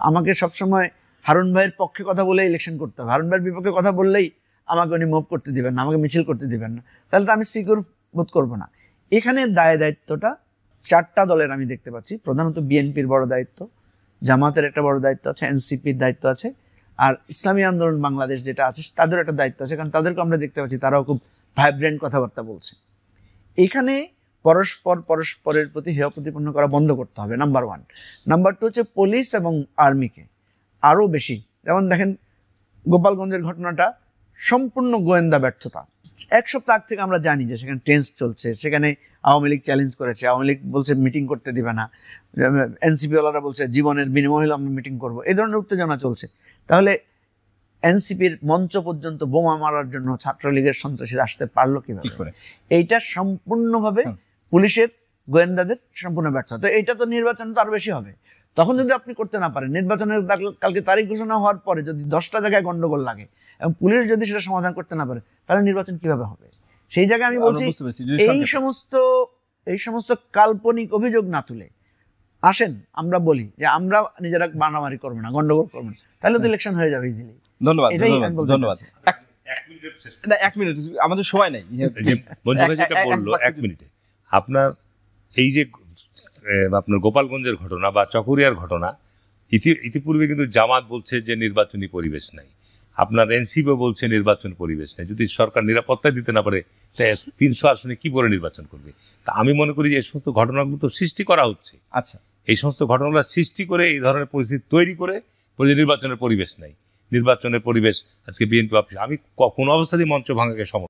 [SPEAKER 2] আমাকে সবসময় হারুন ভাইয়ের পক্ষে কথা বলে ইলেকশন করতে হবে, হারুন ভাইয়ের বিপক্ষে কথা বললেই আমাকে উনি মুভ করতে দিবেন না, আমাকে মিছিল করতে দিবেন না, তাহলে তো আমি সিকিউর বোধ করবো না। এখানে দায়িত্বটা 4টা দলের আমি দেখতে পাচ্ছি। প্রধানত বিএনপির বড় দায়িত্ব, জামাতের একটা বড় দায়িত্ব আছে, এনসিপির দায়িত্ব আছে, আর ইসলামী আন্দোলন বাংলাদেশ যেটা আছে তাদেরও একটা দায়িত্ব আছে, কারণ তাদেরকে আমরা দেখতে পাচ্ছি তারাও খুব ভাইব্রেন্ট কথাবার্তা বলছে। এখানে পরস্পরের প্রতি হেয় প্রতিপন্ন করা বন্ধ করতে হবে, নাম্বার 1। নাম্বার 2 হচ্ছে পুলিশ এবং আর্মিকে আরও বেশি, যেমন দেখেন গোপালগঞ্জের ঘটনাটা সম্পূর্ণ গোয়েন্দা ব্যর্থতা। 1 সপ্তাহ আগ থেকে আমরা জানি যে সেখানে টেন্স চলছে, সেখানে আওয়ামী লীগ চ্যালেঞ্জ করেছে, আওয়ামী লীগ বলছে মিটিং করতে দিবে না, এনসিপি ওয়ালারা বলছে জীবনের বিনিময়ে হলে আমরা মিটিং করব, এই ধরনের উত্তেজনা চলছে। তাহলে এনসিপির মঞ্চ পর্যন্ত বোমা মারার জন্য ছাত্রলীগের সন্ত্রাসীরা আসতে পারলো কিভাবে? এইটা সম্পূর্ণভাবে পুলিশের গোয়েন্দাদের সম্পূর্ণ ব্যর্থতা। তো এইটা তো নির্বাচন তো আরো বেশি হবে। তখন যদি আপনি করতে না পারেন, নির্বাচনের কালকে তারিখ ঘোষণা হওয়ার পরে যদি 10টা জায়গায় গন্ডগোল লাগে এবং পুলিশ যদি সেটা সমাধান করতে না পারে, তাহলে নির্বাচন কিভাবে হবে? সেই জায়গায় আমি বলছি এই সমস্ত কাল্পনিক অভিযোগ না তুলে আসেন আমরা বলি যে আমরা নিজেরা মারামারি করবো না, গন্ডগোল করবো না, তাহলে তো ইলেকশন হয়ে যাবে ইজিলি।
[SPEAKER 3] ধন্যবাদ।
[SPEAKER 1] ধন্যবাদ।
[SPEAKER 3] 1 মিনিট, আমাদের সময় নাই।
[SPEAKER 1] মঞ্জু ভাই যেটা বললো 1 মিনিটে, আপনার এই যে আপনার গোপালগঞ্জের ঘটনা বা চকরিয়ার ঘটনা, ইতিপূর্বে কিন্তু জামাত বলছে যে নির্বাচনী পরিবেশ নাই, আপনার এনসিপিও বলছে নির্বাচন পরিবেশ নেই। যদি সরকার নিরাপত্তা দিতে না পারে, তাই 300 আসনে কি করে নির্বাচন করবে? তা আমি মনে করি যে এই সমস্ত ঘটনাগুলো তো সৃষ্টি করা হচ্ছে।
[SPEAKER 3] আচ্ছা,
[SPEAKER 1] এই সমস্ত ঘটনাগুলো সৃষ্টি করে এই ধরনের পরিস্থিতি তৈরি করে নির্বাচনের পরিবেশ নাই, নির্বাচনের পরিবেশ আজকে বিএনপি অফিস। আমি কোনো অবস্থাতেই মঞ্চ ভাঙাকে সমর্থন